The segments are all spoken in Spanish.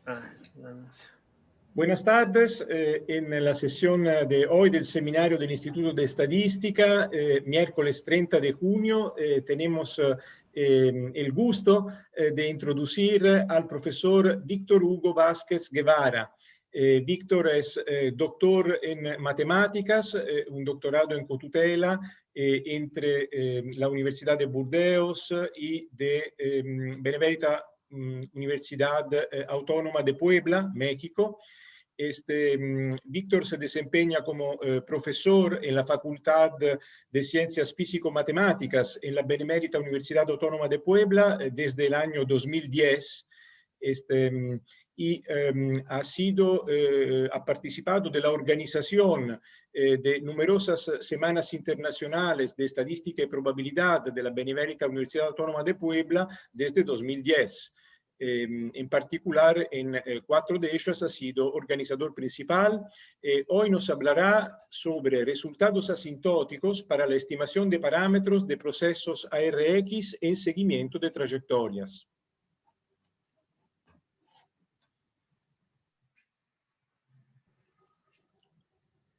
Anuncio. Buenas tardes. En la sesión de hoy del seminario del Instituto de Estadística, miércoles 30 de junio, tenemos el gusto de introducir al profesor Víctor Hugo Vázquez Guevara. Víctor es doctor en matemáticas, un doctorado en cotutela entre la Universidad de Burdeos y de Benemérita Universidad Autónoma de Puebla, México. Víctor se desempeña como profesor en la Facultad de Ciencias Físico-Matemáticas en la Benemérita Universidad Autónoma de Puebla desde el año 2010. Ha participado de la organización de numerosas semanas internacionales de estadística y probabilidad de la Benemérita Universidad Autónoma de Puebla desde 2010. En particular, en 4 de ellas ha sido organizador principal. Hoy nos hablará sobre resultados asintóticos para la estimación de parámetros de procesos ARX en seguimiento de trayectorias.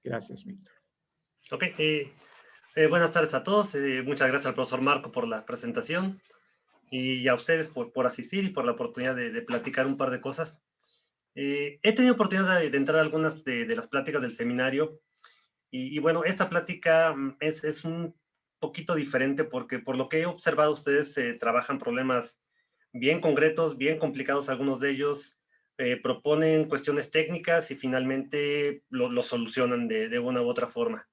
Gracias, Víctor. Ok, buenas tardes a todos. Muchas gracias al profesor Marco por la presentación y a ustedes por asistir y por la oportunidad de platicar un par de cosas. He tenido oportunidad de entrar a algunas de las pláticas del seminario y bueno, esta plática es un poquito diferente porque por lo que he observado ustedes trabajan problemas bien concretos, bien complicados algunos de ellos, proponen cuestiones técnicas y finalmente lo solucionan de una u otra forma.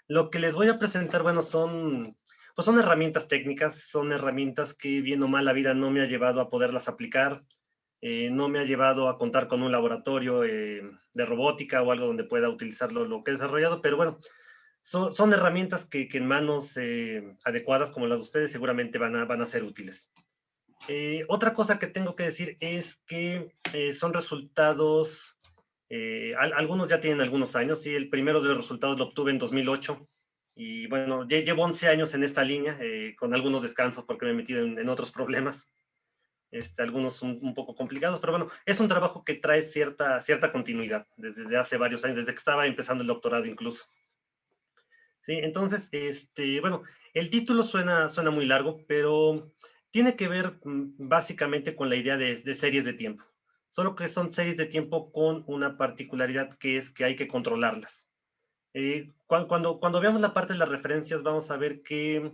Lo que les voy a presentar, bueno, pues son herramientas técnicas, son herramientas que bien o mal la vida no me ha llevado a poderlas aplicar, no me ha llevado a contar con un laboratorio de robótica o algo donde pueda utilizarlo lo que he desarrollado, pero bueno, son herramientas que en manos adecuadas como las de ustedes seguramente van a ser útiles. Otra cosa que tengo que decir es que son resultados, algunos ya tienen algunos años, sí, el primero de los resultados lo obtuve en 2008 y bueno, ya llevo 11 años en esta línea, con algunos descansos porque me he metido en otros problemas, algunos un poco complicados, pero bueno, es un trabajo que trae cierta continuidad desde hace varios años, desde que estaba empezando el doctorado incluso. Sí, entonces, bueno, el título suena muy largo, pero tiene que ver básicamente con la idea de series de tiempo. Solo que son series de tiempo con una particularidad que es que hay que controlarlas. Cuando veamos la parte de las referencias, vamos a ver que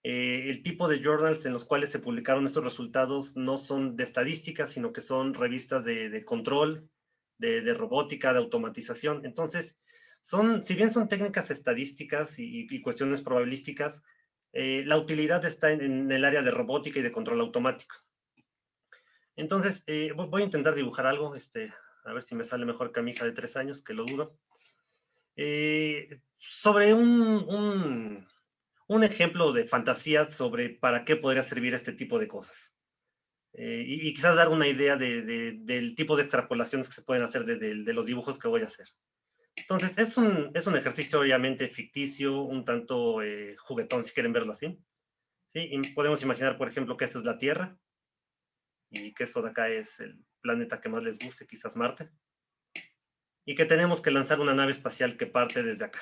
el tipo de journals en los cuales se publicaron estos resultados no son de estadística, sino que son revistas de control, de robótica, de automatización. Entonces, si bien son técnicas estadísticas y cuestiones probabilísticas, la utilidad está en el área de robótica y de control automático. Entonces, voy a intentar dibujar algo, a ver si me sale mejor que a mi hija de 3 años, que lo dudo. Sobre un ejemplo de fantasía sobre para qué podría servir este tipo de cosas. Y quizás dar una idea del tipo de extrapolaciones que se pueden hacer de los dibujos que voy a hacer. Entonces, es un ejercicio obviamente ficticio, un tanto juguetón, si quieren verlo así. ¿Sí? Y podemos imaginar, por ejemplo, que esta es la Tierra y que esto de acá es el planeta que más les guste, quizás Marte. Y que tenemos que lanzar una nave espacial que parte desde acá.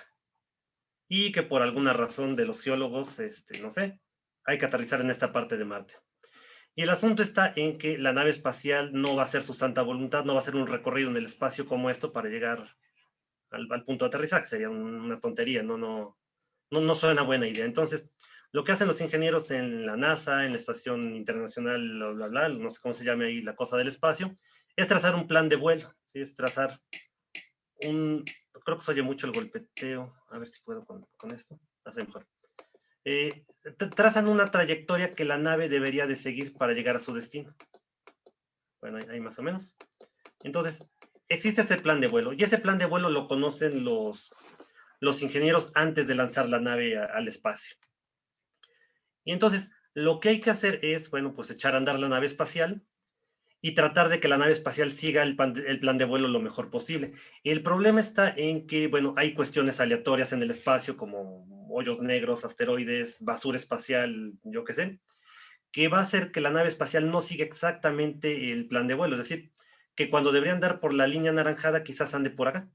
Y que por alguna razón de los geólogos, no sé, hay que aterrizar en esta parte de Marte. Y el asunto está en que la nave espacial no va a ser su santa voluntad, no va a ser un recorrido en el espacio como esto para llegar al punto de aterrizaje, sería una tontería, no suena buena idea. Entonces, lo que hacen los ingenieros en la NASA, en la Estación Internacional, bla, bla, bla, no sé cómo se llame ahí la cosa del espacio, es trazar un plan de vuelo, ¿sí? Es trazar creo que se oye mucho el golpeteo, a ver si puedo con esto, hace mejor. Trazan una trayectoria que la nave debería de seguir para llegar a su destino. Bueno, ahí más o menos. Entonces, existe ese plan de vuelo, y ese plan de vuelo lo conocen los ingenieros antes de lanzar la nave al espacio. Y entonces, lo que hay que hacer es, bueno, pues echar a andar la nave espacial y tratar de que la nave espacial siga el plan de vuelo lo mejor posible. El problema está en que, bueno, hay cuestiones aleatorias en el espacio, como hoyos negros, asteroides, basura espacial, yo qué sé, que va a hacer que la nave espacial no siga exactamente el plan de vuelo, es decir, que cuando deberían dar por la línea anaranjada, quizás ande por acá.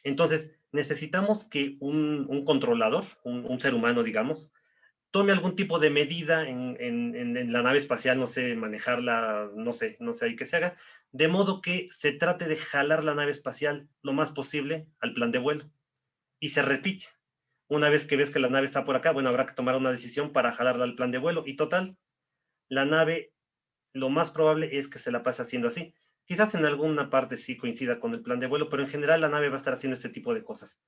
Entonces, necesitamos que un controlador, un ser humano, digamos, tome algún tipo de medida en la nave espacial, no sé, manejarla, no sé ahí qué se haga, de modo que se trate de jalar la nave espacial lo más posible al plan de vuelo. Y se repite. Una vez que ves que la nave está por acá, bueno, habrá que tomar una decisión para jalarla al plan de vuelo. Y total, la nave, lo más probable es que se la pase haciendo así. Quizás en alguna parte sí coincida con el plan de vuelo, pero en general la nave va a estar haciendo este tipo de cosas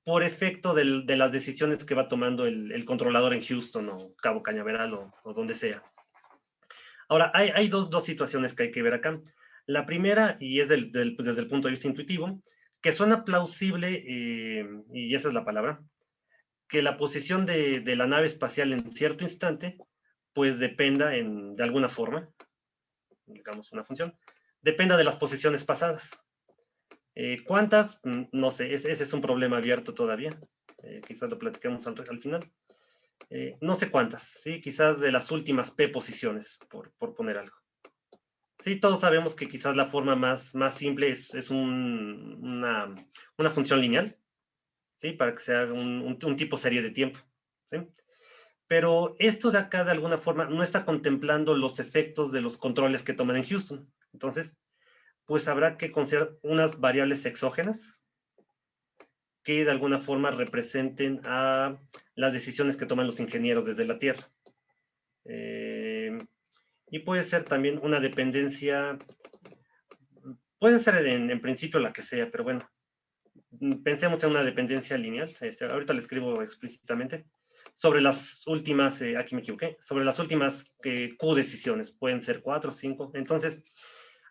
por efecto de las decisiones que va tomando el controlador en Houston o Cabo Cañaveral o donde sea. Ahora, hay dos situaciones que hay que ver acá. La primera, y es desde el punto de vista intuitivo, que suena plausible, y esa es la palabra, que la posición de la nave espacial en cierto instante, pues dependa de alguna forma, digamos una función, dependa de las posiciones pasadas. ¿Cuántas? No sé, ese es un problema abierto todavía. Quizás lo platiquemos al final. No sé cuántas, ¿sí? Quizás de las últimas P posiciones, por poner algo. Sí, todos sabemos que quizás la forma más simple es una función lineal, ¿sí? Para que sea un tipo serie de tiempo, ¿sí? Pero esto de acá, de alguna forma, no está contemplando los efectos de los controles que toman en Houston. Entonces, pues habrá que considerar unas variables exógenas que de alguna forma representen a las decisiones que toman los ingenieros desde la Tierra. Y puede ser también una dependencia, puede ser en principio la que sea, pero bueno, pensemos en una dependencia lineal. Ahorita le escribo explícitamente sobre las últimas, aquí me equivoqué, sobre las últimas Q decisiones, pueden ser 4 o 5. Entonces,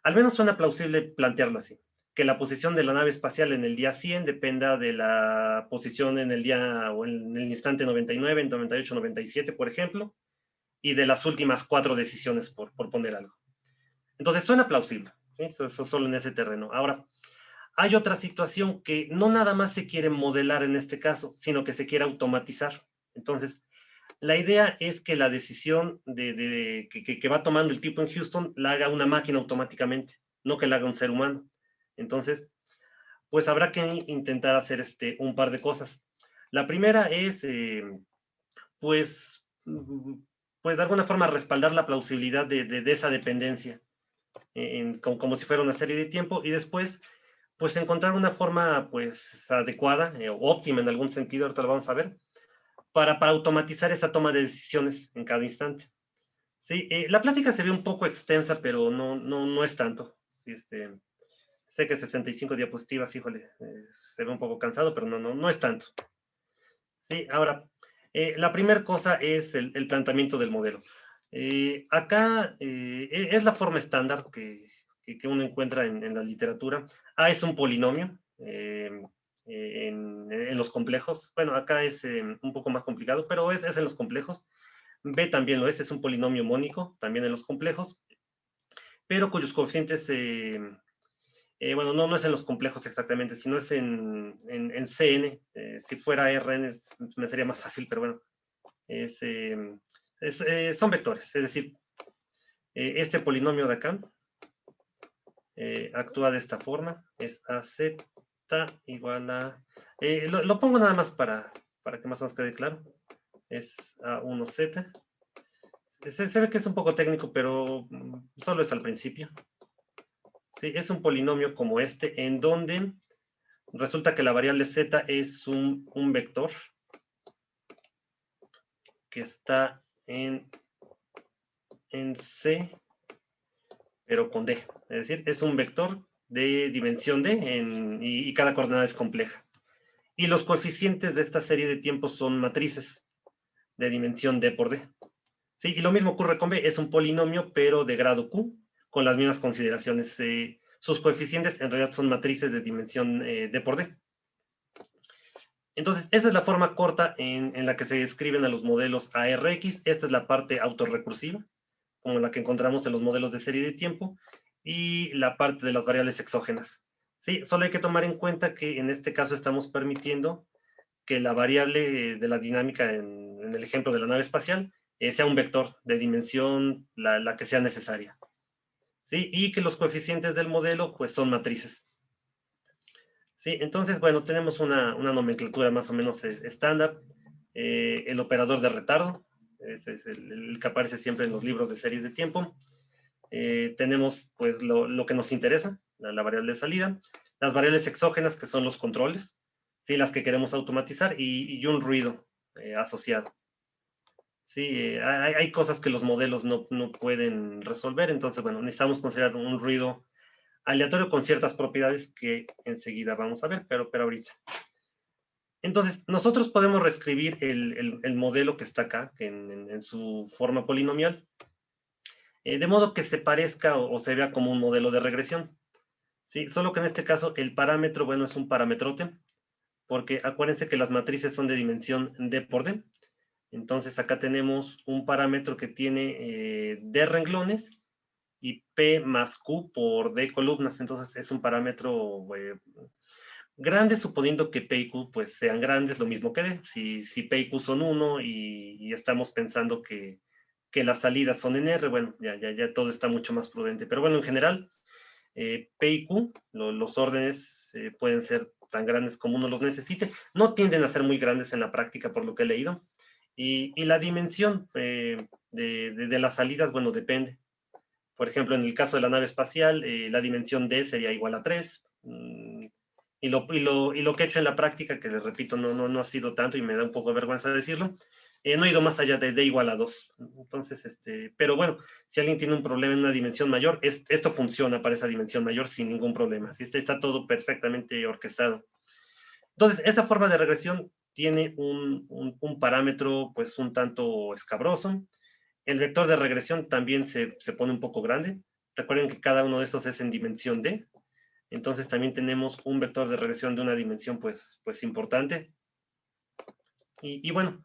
al menos suena plausible plantearlo así, que la posición de la nave espacial en el día 100 dependa de la posición en el día o en el instante 99, 98, 97, por ejemplo, y de las últimas 4 decisiones, por poner algo. Entonces, suena plausible, ¿sí? Eso solo en ese terreno. Ahora, hay otra situación que no nada más se quiere modelar en este caso, sino que se quiere automatizar. Entonces, la idea es que la decisión que va tomando el tipo en Houston la haga una máquina automáticamente, no que la haga un ser humano. Entonces, pues habrá que intentar hacer un par de cosas. La primera es, pues, pues de alguna forma respaldar la plausibilidad de esa dependencia, como si fuera una serie de tiempo, y después, pues encontrar una forma, pues, adecuada, óptima en algún sentido, ahorita lo vamos a ver, para automatizar esa toma de decisiones en cada instante. Sí, la plática se ve un poco extensa, pero no es tanto. Sí, sé que 65 diapositivas, híjole, se ve un poco cansado, pero no es tanto. Sí, ahora, la primera cosa es el planteamiento del modelo. Acá es la forma estándar que uno encuentra en la literatura. A es un polinomio en los complejos. Bueno, acá es un poco más complicado, pero es en los complejos. B también lo es un polinomio mónico, también en los complejos, pero cuyos coeficientes, bueno, no es en los complejos exactamente, sino es en Cn. Si fuera Rn me sería más fácil, pero bueno, son vectores, es decir, este polinomio de acá actúa de esta forma, es AZ igual a... lo pongo nada más para que más o menos quede claro, es A1Z. Se ve que es un poco técnico, pero solo es al principio. Sí, es un polinomio como este, en donde resulta que la variable z es un vector que está en C, pero con D. Es decir, es un vector de dimensión D y cada coordenada es compleja. Y los coeficientes de esta serie de tiempos son matrices de dimensión D por D. Sí, y lo mismo ocurre con B, es un polinomio, pero de grado Q, con las mismas consideraciones. Sus coeficientes en realidad son matrices de dimensión D por D. Entonces, esa es la forma corta en la que se describen a los modelos ARX. Esta es la parte autorrecursiva, como la que encontramos en los modelos de serie de tiempo, y la parte de las variables exógenas. Sí, solo hay que tomar en cuenta que en este caso estamos permitiendo que la variable de la dinámica en el ejemplo de la nave espacial sea un vector de dimensión la que sea necesaria. ¿sí? Y que los coeficientes del modelo, pues, son matrices. Sí, entonces, bueno, tenemos una nomenclatura más o menos estándar. El operador de retardo, ese es el que aparece siempre en los libros de series de tiempo. Tenemos, pues, lo que nos interesa, la variable de salida. Las variables exógenas, que son los controles, ¿sí? Las que queremos automatizar, y un ruido asociado. Sí, hay cosas que los modelos no pueden resolver, entonces, bueno, necesitamos considerar un ruido aleatorio con ciertas propiedades que enseguida vamos a ver, pero ahorita. Entonces, nosotros podemos reescribir el modelo que está acá en su forma polinomial, de modo que se parezca o se vea como un modelo de regresión. ¿Sí? Solo que en este caso el parámetro, bueno, es un parametrote, porque acuérdense que las matrices son de dimensión D por D. Entonces acá tenemos un parámetro que tiene D renglones y P más Q por D columnas. Entonces es un parámetro grande, suponiendo que P y Q pues sean grandes, lo mismo que D. Si P y Q son 1 y estamos pensando que las salidas son en R, bueno, ya todo está mucho más prudente. Pero bueno, en general, P y Q, los órdenes pueden ser tan grandes como uno los necesite. No tienden a ser muy grandes en la práctica, por lo que he leído. Y la dimensión de las salidas, bueno, depende. Por ejemplo, en el caso de la nave espacial, la dimensión D sería igual a 3. Y lo que he hecho en la práctica, que les repito, no ha sido tanto y me da un poco de vergüenza decirlo, no he ido más allá de D igual a 2. Entonces, pero bueno, si alguien tiene un problema en una dimensión mayor, esto funciona para esa dimensión mayor sin ningún problema. ¿Sí? Está todo perfectamente orquestado. Entonces, esa forma de regresión tiene un parámetro pues un tanto escabroso. El vector de regresión también se pone un poco grande. Recuerden que cada uno de estos es en dimensión D. Entonces también tenemos un vector de regresión de una dimensión pues importante. Y bueno,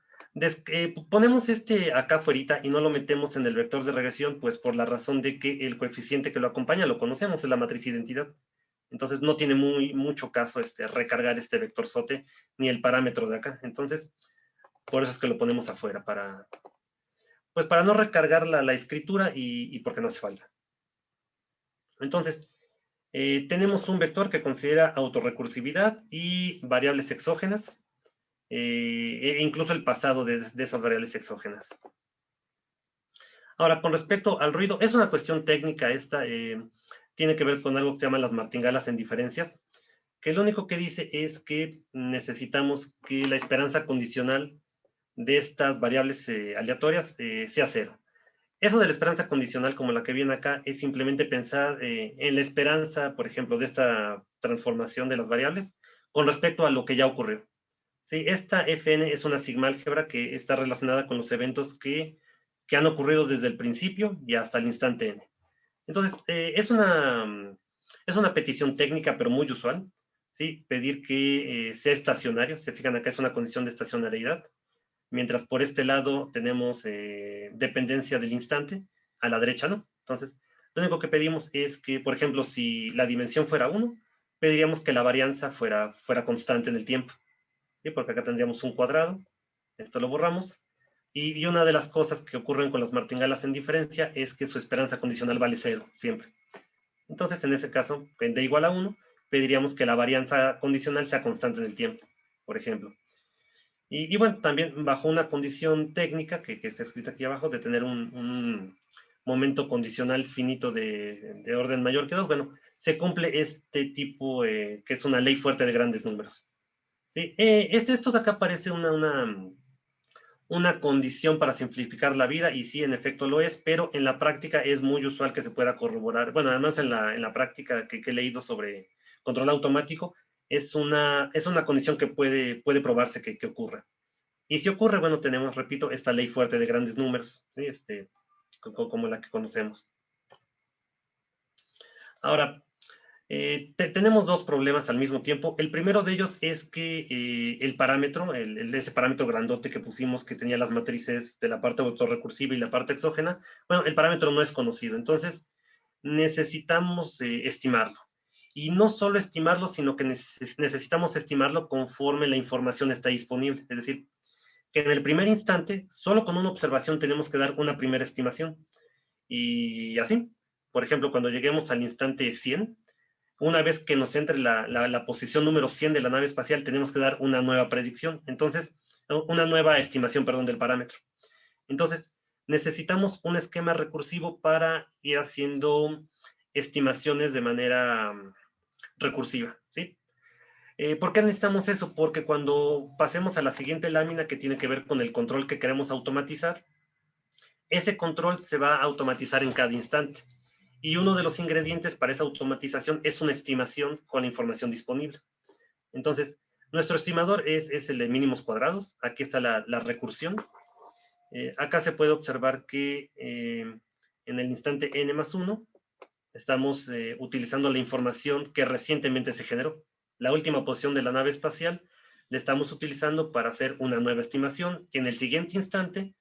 ponemos este acá afuera y no lo metemos en el vector de regresión, pues por la razón de que el coeficiente que lo acompaña lo conocemos, es la matriz identidad. Entonces no tiene mucho caso recargar este vector sote ni el parámetro de acá. Entonces, por eso es que lo ponemos afuera, pues para no recargar la escritura y porque no hace falta. Entonces, tenemos un vector que considera autorrecursividad y variables exógenas, e incluso el pasado de esas variables exógenas. Ahora, con respecto al ruido, es una cuestión técnica esta, tiene que ver con algo que se llama las martingalas en diferencias, que lo único que dice es que necesitamos que la esperanza condicional de estas variables aleatorias sea cero. Eso de la esperanza condicional, como la que viene acá, es simplemente pensar en la esperanza, por ejemplo, de esta transformación de las variables con respecto a lo que ya ocurrió. Sí, esta Fn es una sigma álgebra que está relacionada con los eventos que han ocurrido desde el principio y hasta el instante n. Entonces, es una petición técnica, pero muy usual, ¿sí? Pedir que sea estacionario. Se fijan acá, es una condición de estacionariedad. Mientras por este lado tenemos dependencia del instante, a la derecha no. Entonces, lo único que pedimos es que, por ejemplo, si la dimensión fuera 1, pediríamos que la varianza fuera constante en el tiempo. ¿Sí? Porque acá tendríamos un cuadrado, esto lo borramos, y una de las cosas que ocurren con las martingalas en diferencia es que su esperanza condicional vale 0, siempre. Entonces, en ese caso, en d igual a 1, pediríamos que la varianza condicional sea constante en el tiempo, por ejemplo. Y bueno, también bajo una condición técnica que está escrita aquí abajo, de tener un momento condicional finito de orden mayor que 2, bueno, se cumple este tipo, que es una ley fuerte de grandes números. ¿Sí? Esto de acá parece una condición para simplificar la vida, y sí, en efecto lo es, pero en la práctica es muy usual que se pueda corroborar. Bueno, además en la práctica que he leído sobre control automático, es una condición que puede probarse que ocurra. Y si ocurre, bueno, tenemos, repito, esta ley fuerte de grandes números, ¿sí? Como la que conocemos. Ahora, tenemos dos problemas al mismo tiempo. El primero de ellos es que el parámetro, ese parámetro grandote que pusimos que tenía las matrices de la parte autorrecursiva y la parte exógena, bueno, el parámetro no es conocido. Entonces, necesitamos estimarlo. Y no solo estimarlo, sino que necesitamos estimarlo conforme la información está disponible. Es decir, que en el primer instante, solo con una observación tenemos que dar una primera estimación. Y así. por ejemplo, cuando lleguemos al instante 100, una vez que nos entre la posición número 100 de la nave espacial, tenemos que dar una nueva predicción, entonces, una nueva estimación, perdón, del parámetro. Entonces, necesitamos un esquema recursivo para ir haciendo estimaciones de manera recursiva, ¿sí? ¿Por qué necesitamos eso? Porque cuando pasemos a la siguiente lámina que tiene que ver con el control que queremos automatizar, ese control se va a automatizar en cada instante. Y uno de los ingredientes para esa automatización es una estimación con la información disponible. Entonces, nuestro estimador es el de mínimos cuadrados. Aquí está la recursión. Acá se puede observar que en el instante n más 1 estamos utilizando la información que recientemente se generó. La última posición de la nave espacial la estamos utilizando para hacer una nueva estimación. En el siguiente instante,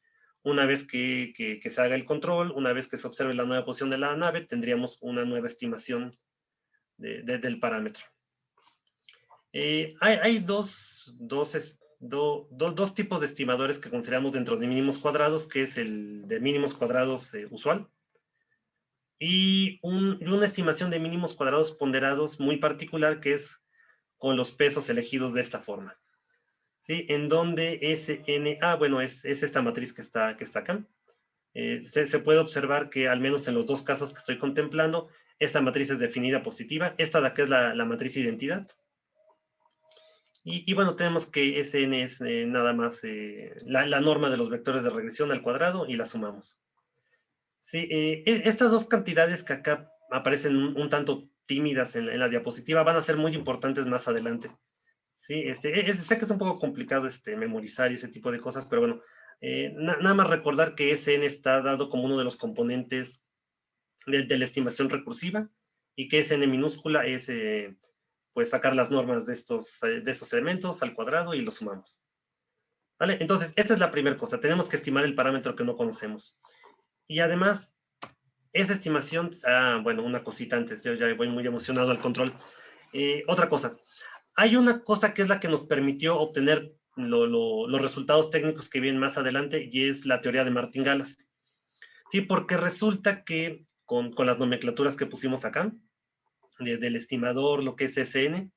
una vez que se haga el control, una vez que se observe la nueva posición de la nave, tendríamos una nueva estimación del parámetro. Hay dos tipos de estimadores que consideramos dentro de mínimos cuadrados, que es el de mínimos cuadrados usual, y una estimación de mínimos cuadrados ponderados muy particular, que es con los pesos elegidos de esta forma, ¿sí? En donde SNA, bueno, es esta matriz que está acá. Se puede observar que al menos en los dos casos que estoy contemplando, esta matriz es definida positiva. Esta de acá es la matriz identidad. Y bueno, tenemos que Sn es nada más la norma de los vectores de regresión al cuadrado y la sumamos. Sí, estas dos cantidades que acá aparecen un tanto tímidas en la diapositiva van a ser muy importantes más adelante. Sí, sé que es un poco complicado memorizar y ese tipo de cosas, pero bueno, nada más recordar que Sn está dado como uno de los componentes de la estimación recursiva y que Sn minúscula es pues sacar las normas de estos elementos al cuadrado y los sumamos. ¿Vale? Entonces, esta es la primera cosa. Tenemos que estimar el parámetro que no conocemos. Y además, esa estimación, bueno, una cosita antes, yo ya voy muy emocionado al control. Otra cosa, hay una cosa que es la que nos permitió obtener los resultados técnicos que vienen más adelante y es la teoría de martingalas. Sí, porque resulta que con las nomenclaturas que pusimos acá, del estimador, lo que es SN,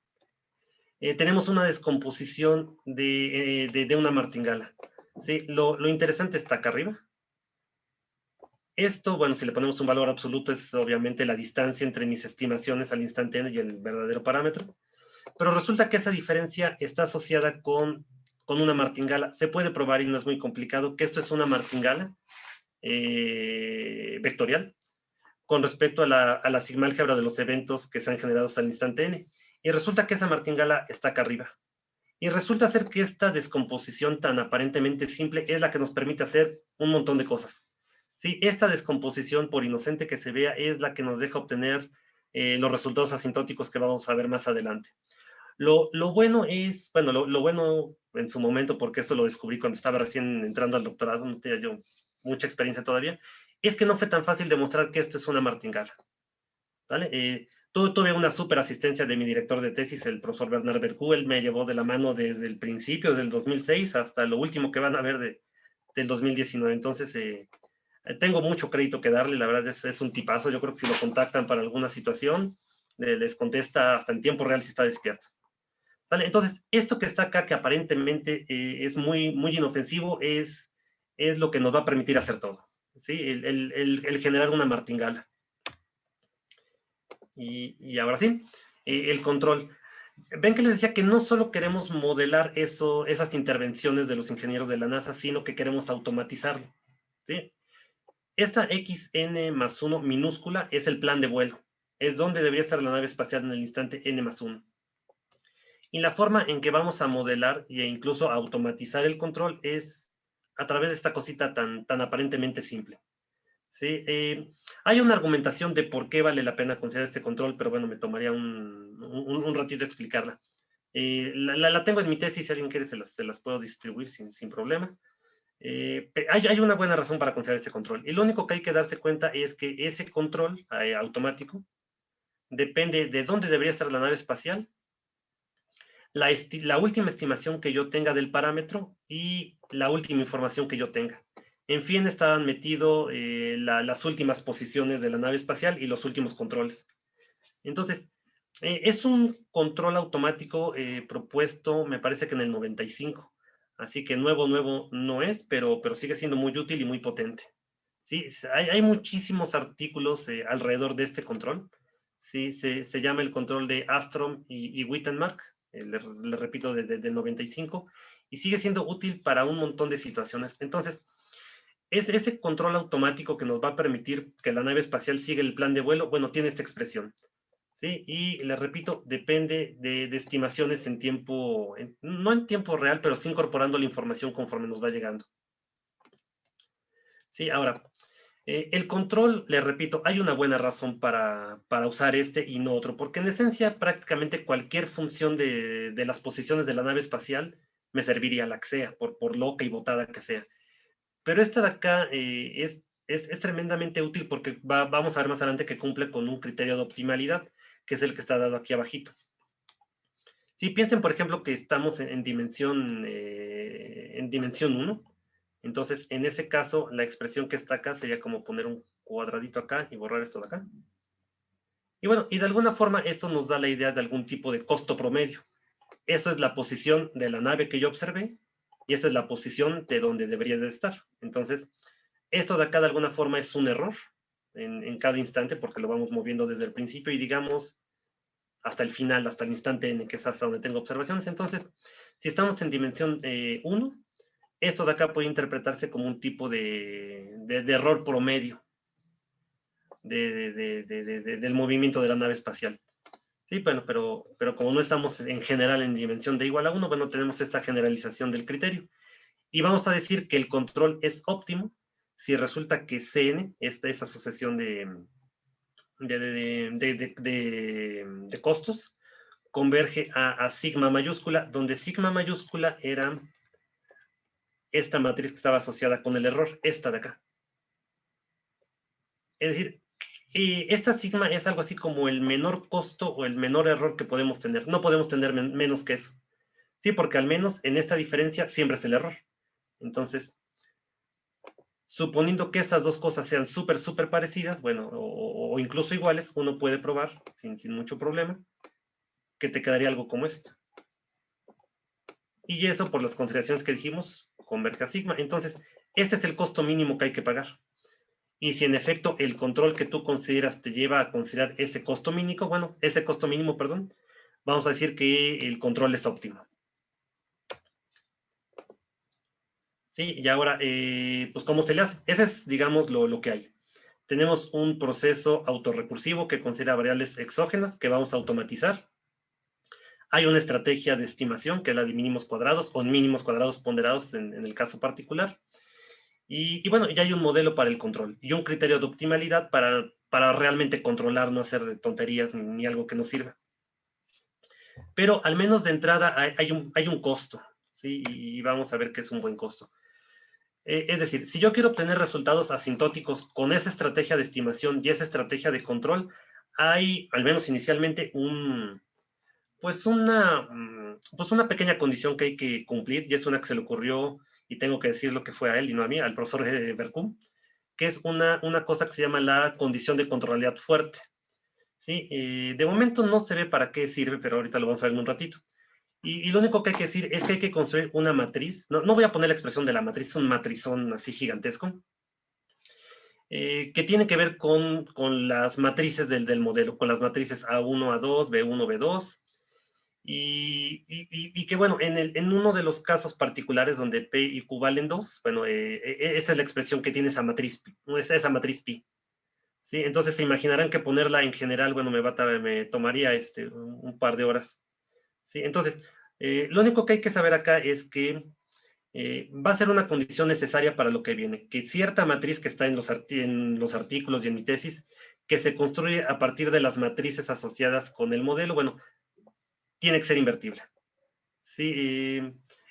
tenemos una descomposición de una martingala. ¿Sí? Lo interesante está acá arriba. Esto, bueno, si le ponemos un valor absoluto, es obviamente la distancia entre mis estimaciones al instante n y el verdadero parámetro. Pero resulta que esa diferencia está asociada con una martingala. Se puede probar y no es muy complicado que esto es una martingala vectorial con respecto a la sigma-álgebra de los eventos que se han generado hasta el instante n. Y resulta que esa martingala está acá arriba. Y resulta ser que esta descomposición tan aparentemente simple es la que nos permite hacer un montón de cosas. ¿Sí? Esta descomposición, por inocente que se vea, es la que nos deja obtener los resultados asintóticos que vamos a ver más adelante. Lo bueno es, bueno, lo bueno en su momento, porque esto lo descubrí cuando estaba recién entrando al doctorado, no tenía yo mucha experiencia todavía, es que no fue tan fácil demostrar que esto es una martingala. ¿Vale? Tuve una súper asistencia de mi director de tesis, el profesor Bernard Bercú. Él me llevó de la mano desde el principio, del 2006, hasta lo último que van a ver del 2019. Entonces, tengo mucho crédito que darle, la verdad es un tipazo. Yo creo que si lo contactan para alguna situación, les contesta hasta en tiempo real si está despierto. ¿Vale? Entonces, esto que está acá, que aparentemente es muy, muy inofensivo, es lo que nos va a permitir hacer todo. ¿Sí? El generar una martingala. Y ahora sí, el control. Ven que les decía que no solo queremos modelar esas intervenciones de los ingenieros de la NASA, sino que queremos automatizarlo. ¿Sí? Esta XN más 1 minúscula es el plan de vuelo. Es donde debería estar la nave espacial en el instante N más 1. Y la forma en que vamos a modelar e incluso automatizar el control es a través de esta cosita tan aparentemente simple. ¿Sí? Hay una argumentación de por qué vale la pena considerar este control, pero bueno, me tomaría un ratito explicarla. La tengo en mi tesis, si alguien quiere se las puedo distribuir sin problema. Hay una buena razón para considerar este control. Y lo único que hay que darse cuenta es que ese control automático depende de dónde debería estar la nave espacial, la última estimación que yo tenga del parámetro y la última información que yo tenga. En fin, estaban metidos las últimas posiciones de la nave espacial y los últimos controles. Entonces, es un control automático propuesto, me parece que en el 95. Así que nuevo no es, pero sigue siendo muy útil y muy potente. Sí, hay muchísimos artículos alrededor de este control. Sí, se llama el control de Astrom y Wittenmark, le repito, del 95, y sigue siendo útil para un montón de situaciones. Entonces, es ese control automático que nos va a permitir que la nave espacial siga el plan de vuelo, bueno, tiene esta expresión. ¿Sí? Y les repito, depende de estimaciones en tiempo, no en tiempo real, pero sí incorporando la información conforme nos va llegando. ¿Sí? Ahora, el control, les repito, hay una buena razón para usar este y no otro, porque en esencia prácticamente cualquier función de las posiciones de la nave espacial me serviría la que sea, por loca y botada que sea. Pero esta de acá es tremendamente útil porque vamos a ver más adelante que cumple con un criterio de optimalidad, que es el que está dado aquí abajito. Si piensen, por ejemplo, que estamos en dimensión 1, entonces en ese caso la expresión que está acá sería como poner un cuadradito acá y borrar esto de acá. Y bueno, y de alguna forma esto nos da la idea de algún tipo de costo promedio. Eso es la posición de la nave que yo observé y esta es la posición de donde debería de estar. Entonces, esto de acá de alguna forma es un error en cada instante porque lo vamos moviendo desde el principio y digamos hasta el final, hasta el instante en que es hasta donde tengo observaciones. Entonces, si estamos en dimensión 1, esto de acá puede interpretarse como un tipo de error promedio del movimiento de la nave espacial. Sí, bueno, pero como no estamos en general en dimensión de igual a 1, bueno, tenemos esta generalización del criterio. Y vamos a decir que el control es óptimo si resulta que Cn, esa sucesión de costos, converge a sigma mayúscula, donde sigma mayúscula era esta matriz que estaba asociada con el error, esta de acá. Es decir, esta sigma es algo así como el menor costo o el menor error que podemos tener. No podemos tener menos que eso. Sí, porque al menos en esta diferencia siempre es el error. Entonces, suponiendo que estas dos cosas sean súper parecidas, bueno, o incluso iguales, uno puede probar sin mucho problema que te quedaría algo como esto. Y eso, por las consideraciones que dijimos, converge a sigma. Entonces, este es el costo mínimo que hay que pagar. Y si en efecto el control que tú consideras te lleva a considerar ese costo mínimo, bueno, ese costo mínimo, perdón, vamos a decir que el control es óptimo. ¿Sí? Y ahora, pues, ¿cómo se le hace? Ese es, digamos, lo que hay. Tenemos un proceso autorrecursivo que considera variables exógenas que vamos a automatizar. Hay una estrategia de estimación, que es la de mínimos cuadrados o mínimos cuadrados ponderados en el caso particular. Y bueno, ya hay un modelo para el control y un criterio de optimalidad para realmente controlar, no hacer tonterías ni algo que no sirva. Pero al menos de entrada hay un costo, ¿sí? Y vamos a ver qué es un buen costo. Es decir, si yo quiero obtener resultados asintóticos con esa estrategia de estimación y esa estrategia de control, hay, al menos inicialmente, pues una pequeña condición que hay que cumplir, y es una que se le ocurrió, y tengo que decir lo que fue a él y no a mí, al profesor Berkum, que es una cosa que se llama la condición de controlabilidad fuerte. ¿Sí? De momento no se ve para qué sirve, pero ahorita lo vamos a ver en un ratito. Y lo único que hay que decir es que hay que construir una matriz. No voy a poner la expresión de la matriz, es un matrizón así gigantesco, que tiene que ver con las matrices del modelo, con las matrices A1, A2, B1, B2, y que bueno, en uno de los casos particulares donde P y Q valen 2, bueno, esa es la expresión que tiene esa matriz pi. ¿Sí? Entonces se imaginarán que ponerla en general, bueno, me tomaría un par de horas. ¿Sí? Entonces, lo único que hay que saber acá es que va a ser una condición necesaria para lo que viene, que cierta matriz que está en los artículos y en mi tesis, que se construye a partir de las matrices asociadas con el modelo, bueno, tiene que ser invertible. Sí,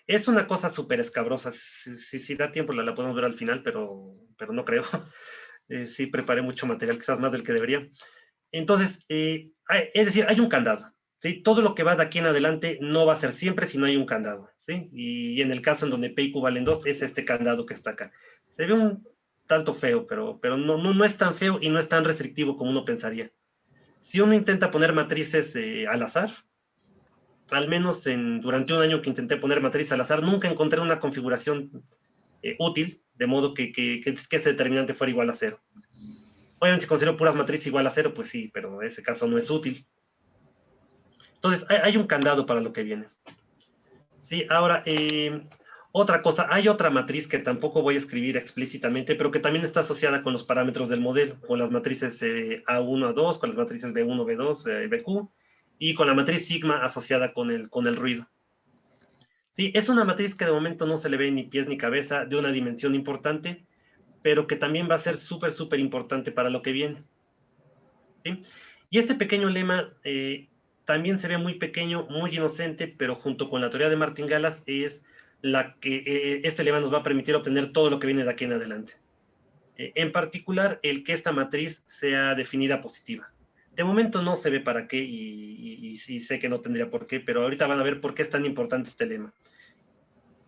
es una cosa súper escabrosa. Si da tiempo la podemos ver al final, pero no creo. Sí, preparé mucho material, quizás más del que debería. Entonces, es decir, hay un candado. ¿Sí? Todo lo que va de aquí en adelante no va a ser siempre si no hay un candado. ¿Sí? Y en el caso en donde P y Q valen 2, es este candado que está acá. Se ve un tanto feo, pero no es tan feo y no es tan restrictivo como uno pensaría. Si uno intenta poner matrices al azar, al menos durante un año que intenté poner matriz al azar, nunca encontré una configuración útil, de modo que ese determinante fuera igual a cero. Obviamente, si considero puras matrices igual a cero, pues sí, pero en ese caso no es útil. Entonces, hay un candado para lo que viene. Sí, ahora, otra cosa, hay otra matriz que tampoco voy a escribir explícitamente, pero que también está asociada con los parámetros del modelo, con las matrices A1, A2, con las matrices B1, B2, BQ, y con la matriz sigma asociada con el ruido. Sí, es una matriz que de momento no se le ve ni pies ni cabeza, de una dimensión importante, pero que también va a ser súper importante para lo que viene. ¿Sí? Y este pequeño lema también se ve muy pequeño, muy inocente, pero junto con la teoría de Martin-Gallas es la que este lema nos va a permitir obtener todo lo que viene de aquí en adelante. En particular, el que esta matriz sea definida positiva. De momento no se ve para qué y sé que no tendría por qué, pero ahorita van a ver por qué es tan importante este lema.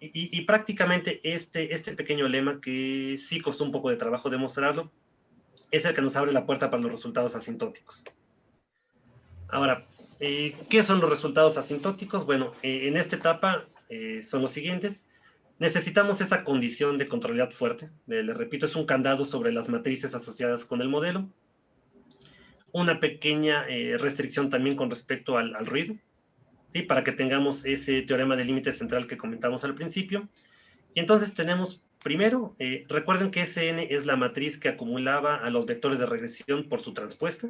Y prácticamente este pequeño lema, que sí costó un poco de trabajo demostrarlo, es el que nos abre la puerta para los resultados asintóticos. Ahora, ¿qué son los resultados asintóticos? Bueno, en esta etapa son los siguientes. Necesitamos esa condición de controlabilidad fuerte. Les repito, es un candado sobre las matrices asociadas con el modelo. Una pequeña restricción también con respecto al ruido, ¿sí? Para que tengamos ese teorema de límite central que comentamos al principio. Y entonces tenemos, primero, recuerden que Sn es la matriz que acumulaba a los vectores de regresión por su transpuesta.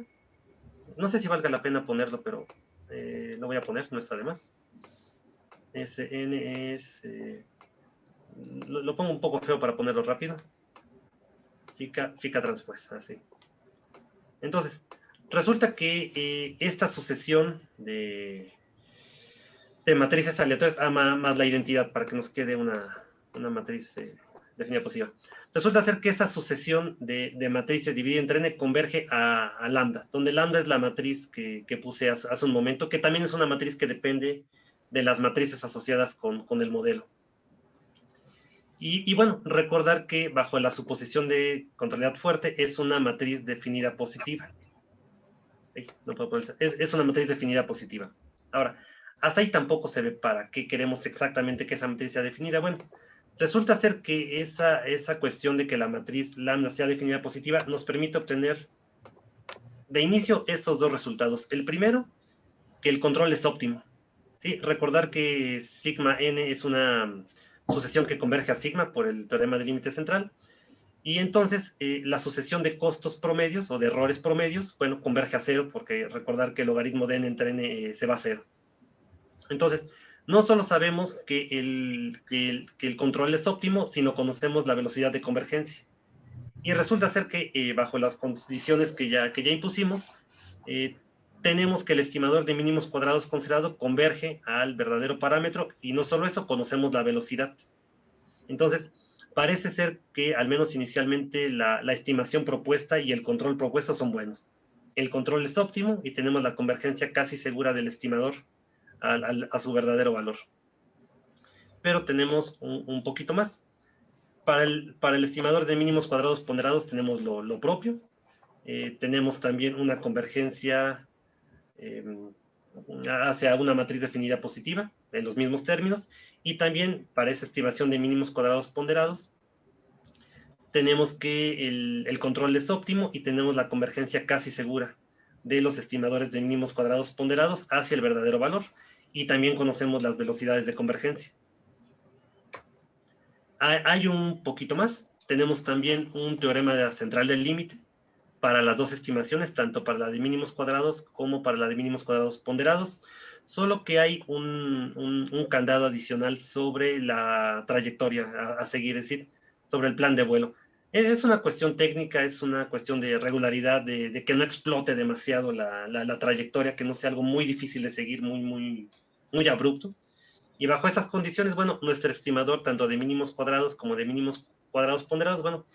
No sé si valga la pena ponerlo, pero lo voy a poner, no está de más. Sn es... lo pongo un poco feo para ponerlo rápido. Fica transpuesta, así. Entonces, resulta que esta sucesión de matrices aleatorias, más la identidad, para que nos quede una matriz definida positiva. Resulta ser que esa sucesión de matrices dividida entre n converge a lambda, donde lambda es la matriz que puse hace un momento, que también es una matriz que depende de las matrices asociadas con el modelo. Y bueno, recordar que bajo la suposición de controlabilidad fuerte es una matriz definida positiva. No puedo poner, es una matriz definida positiva. Ahora, hasta ahí tampoco se ve para qué queremos exactamente que esa matriz sea definida. Bueno, resulta ser que esa cuestión de que la matriz lambda sea definida positiva nos permite obtener de inicio estos dos resultados. El primero, que el control es óptimo. ¿Sí? Recordar que sigma n es una sucesión que converge a sigma por el teorema del límite central. Y entonces la sucesión de costos promedios o de errores promedios, bueno, converge a cero, porque recordar que el logaritmo de n entre n se va a cero. Entonces, no solo sabemos que el control es óptimo, sino conocemos la velocidad de convergencia. Y resulta ser que bajo las condiciones que ya impusimos, tenemos que el estimador de mínimos cuadrados considerado converge al verdadero parámetro, y no solo eso, conocemos la velocidad. Entonces, parece ser que al menos inicialmente la estimación propuesta y el control propuesto son buenos. El control es óptimo y tenemos la convergencia casi segura del estimador a su verdadero valor. Pero tenemos un poquito más. Para el estimador de mínimos cuadrados ponderados tenemos lo propio. Tenemos también una convergencia hacia una matriz definida positiva en los mismos términos, y también para esa estimación de mínimos cuadrados ponderados tenemos que el control es óptimo y tenemos la convergencia casi segura de los estimadores de mínimos cuadrados ponderados hacia el verdadero valor, y también conocemos las velocidades de convergencia. Hay un poquito más. Tenemos también un teorema de la central del límite para las dos estimaciones, tanto para la de mínimos cuadrados como para la de mínimos cuadrados ponderados, solo que hay un candado adicional sobre la trayectoria a seguir, es decir, sobre el plan de vuelo. Es una cuestión técnica, es una cuestión de regularidad, de que no explote demasiado la trayectoria, que no sea algo muy difícil de seguir, muy abrupto. Y bajo estas condiciones, bueno, nuestro estimador, tanto de mínimos cuadrados como de mínimos cuadrados ponderados, bueno,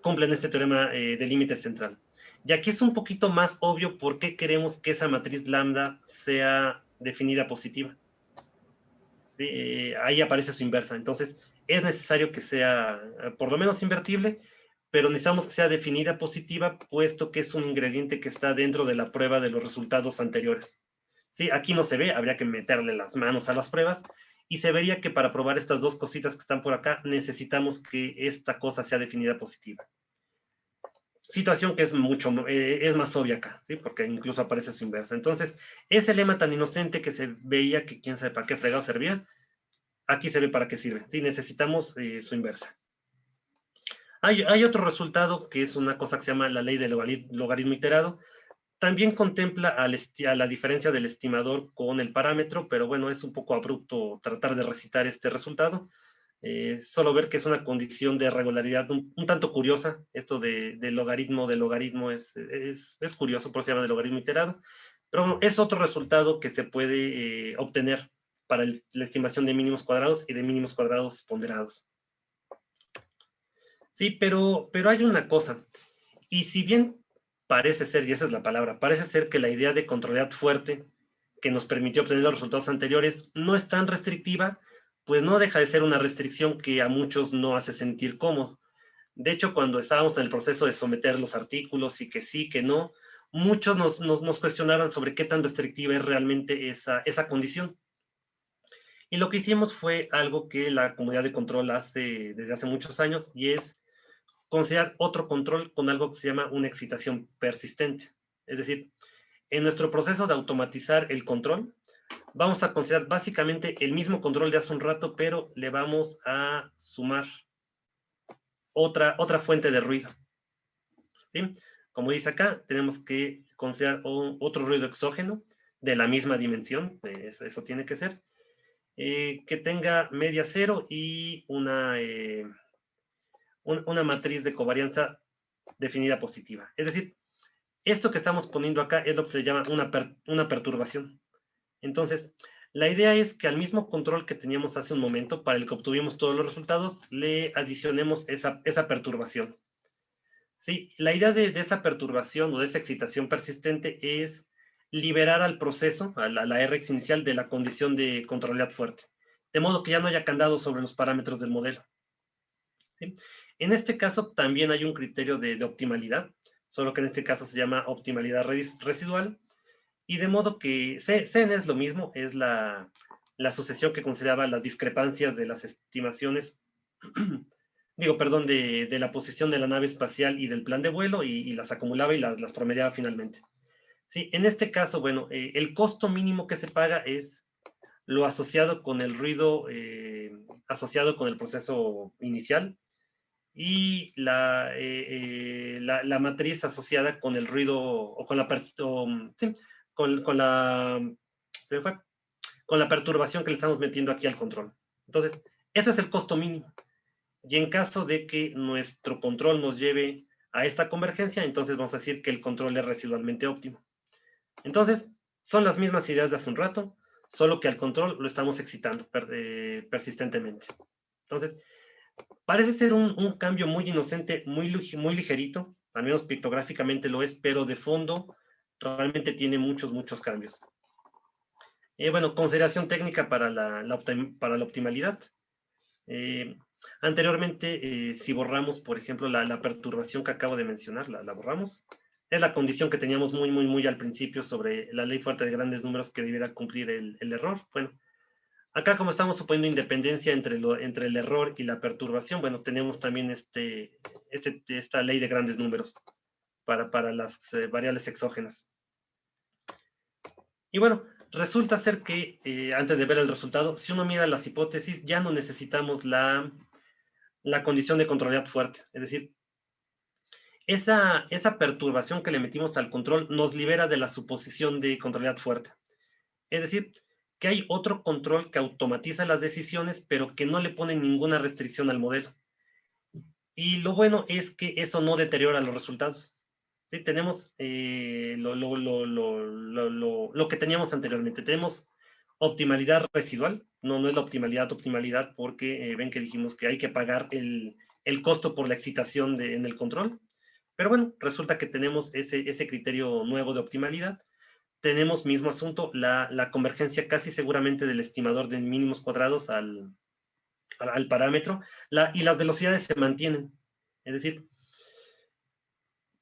cumplen este teorema de límite central. Y aquí es un poquito más obvio por qué queremos que esa matriz lambda sea definida positiva. Ahí aparece su inversa. Entonces, es necesario que sea por lo menos invertible, pero necesitamos que sea definida positiva, puesto que es un ingrediente que está dentro de la prueba de los resultados anteriores. ¿Sí? Aquí no se ve, habría que meterle las manos a las pruebas, y se vería que para probar estas dos cositas que están por acá, necesitamos que esta cosa sea definida positiva. Situación que es es más obvia acá, ¿sí? Porque incluso aparece su inversa. Entonces, ese lema tan inocente que se veía que quién sabe para qué fregado servía, aquí se ve para qué sirve, ¿sí? Necesitamos su inversa. Hay otro resultado que es una cosa que se llama la ley del logaritmo iterado. También contempla a la diferencia del estimador con el parámetro, pero bueno, es un poco abrupto tratar de recitar este resultado. Solo ver que es una condición de regularidad un tanto curiosa. Esto de logaritmo es curioso, por eso se llama de logaritmo iterado. Pero bueno, es otro resultado que se puede obtener para la estimación de mínimos cuadrados y de mínimos cuadrados ponderados. Sí, pero hay una cosa. Y si bien parece ser, y esa es la palabra, parece ser que la idea de controlidad fuerte que nos permitió obtener los resultados anteriores no es tan restrictiva, pues no deja de ser una restricción que a muchos no hace sentir cómodo. De hecho, cuando estábamos en el proceso de someter los artículos y que sí, que no, muchos nos cuestionaban sobre qué tan restrictiva es realmente esa condición. Y lo que hicimos fue algo que la comunidad de control hace desde hace muchos años, y es considerar otro control con algo que se llama una excitación persistente. Es decir, en nuestro proceso de automatizar el control, vamos a considerar básicamente el mismo control de hace un rato, pero le vamos a sumar otra fuente de ruido. ¿Sí? Como dice acá, tenemos que considerar otro ruido exógeno de la misma dimensión, eso tiene que ser, que tenga media cero y una matriz de covarianza definida positiva. Es decir, esto que estamos poniendo acá es lo que se llama una perturbación. Entonces, la idea es que al mismo control que teníamos hace un momento, para el que obtuvimos todos los resultados, le adicionemos esa perturbación. ¿Sí? La idea de esa perturbación o de esa excitación persistente es liberar al proceso, a la Rx inicial, de la condición de controlidad fuerte, de modo que ya no haya candado sobre los parámetros del modelo. ¿Sí? En este caso también hay un criterio de optimalidad, solo que en este caso se llama optimalidad residual, y de modo que CN es lo mismo, es la sucesión que consideraba las discrepancias de las estimaciones, digo, perdón, de la posición de la nave espacial y del plan de vuelo, y las acumulaba y las promediaba finalmente. Sí, en este caso, bueno, el costo mínimo que se paga es lo asociado con el ruido asociado con el proceso inicial, y la matriz asociada con el ruido o con la, sí, con la, se me fue, con la perturbación que le estamos metiendo aquí al control. Entonces, eso es el costo mínimo. Y en caso de que nuestro control nos lleve a esta convergencia, entonces vamos a decir que el control es residualmente óptimo. Entonces, son las mismas ideas de hace un rato, solo que al control lo estamos excitando persistentemente. Entonces, parece ser un cambio muy inocente, muy ligerito, al menos pictográficamente lo es, pero de fondo realmente tiene muchos cambios. Bueno, consideración técnica para la optimalidad. Anteriormente, si borramos, por ejemplo, la perturbación que acabo de mencionar, la borramos. Es la condición que teníamos muy al principio sobre la ley fuerte de grandes números que debiera cumplir el error. Bueno, acá, como estamos suponiendo independencia entre el error y la perturbación, bueno, tenemos también esta ley de grandes números para las variables exógenas. Y bueno, resulta ser que antes de ver el resultado, si uno mira las hipótesis, ya no necesitamos la condición de controlidad fuerte. Es decir, esa perturbación que le metimos al control nos libera de la suposición de controlidad fuerte. Es decir, que hay otro control que automatiza las decisiones, pero que no le pone ninguna restricción al modelo. Y lo bueno es que eso no deteriora los resultados. ¿Sí? Tenemos lo que teníamos anteriormente. Tenemos optimalidad residual. No es la optimalidad, porque ven que dijimos que hay que pagar el costo por la excitación en el control. Pero bueno, resulta que tenemos ese criterio nuevo de optimalidad. Tenemos mismo asunto, la convergencia casi seguramente del estimador de mínimos cuadrados al al parámetro, y las velocidades se mantienen. Es decir,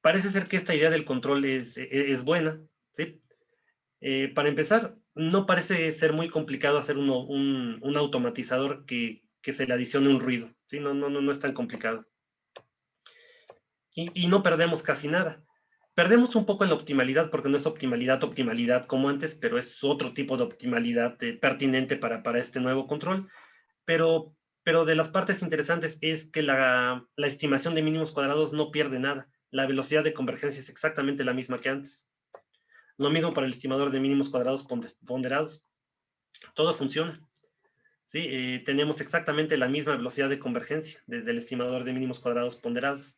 parece ser que esta idea del control es buena, ¿sí? Para empezar, no parece ser muy complicado hacer un automatizador que se le adicione un ruido, ¿sí? No es tan complicado. Y no perdemos casi nada. Perdemos un poco en la optimalidad, porque no es optimalidad como antes, pero es otro tipo de optimalidad pertinente para este nuevo control. Pero, pero de las partes interesantes es que la estimación de mínimos cuadrados no pierde nada. La velocidad de convergencia es exactamente la misma que antes. Lo mismo para el estimador de mínimos cuadrados ponderados. Todo funciona. ¿Sí? Tenemos exactamente la misma velocidad de convergencia desde el estimador de mínimos cuadrados ponderados.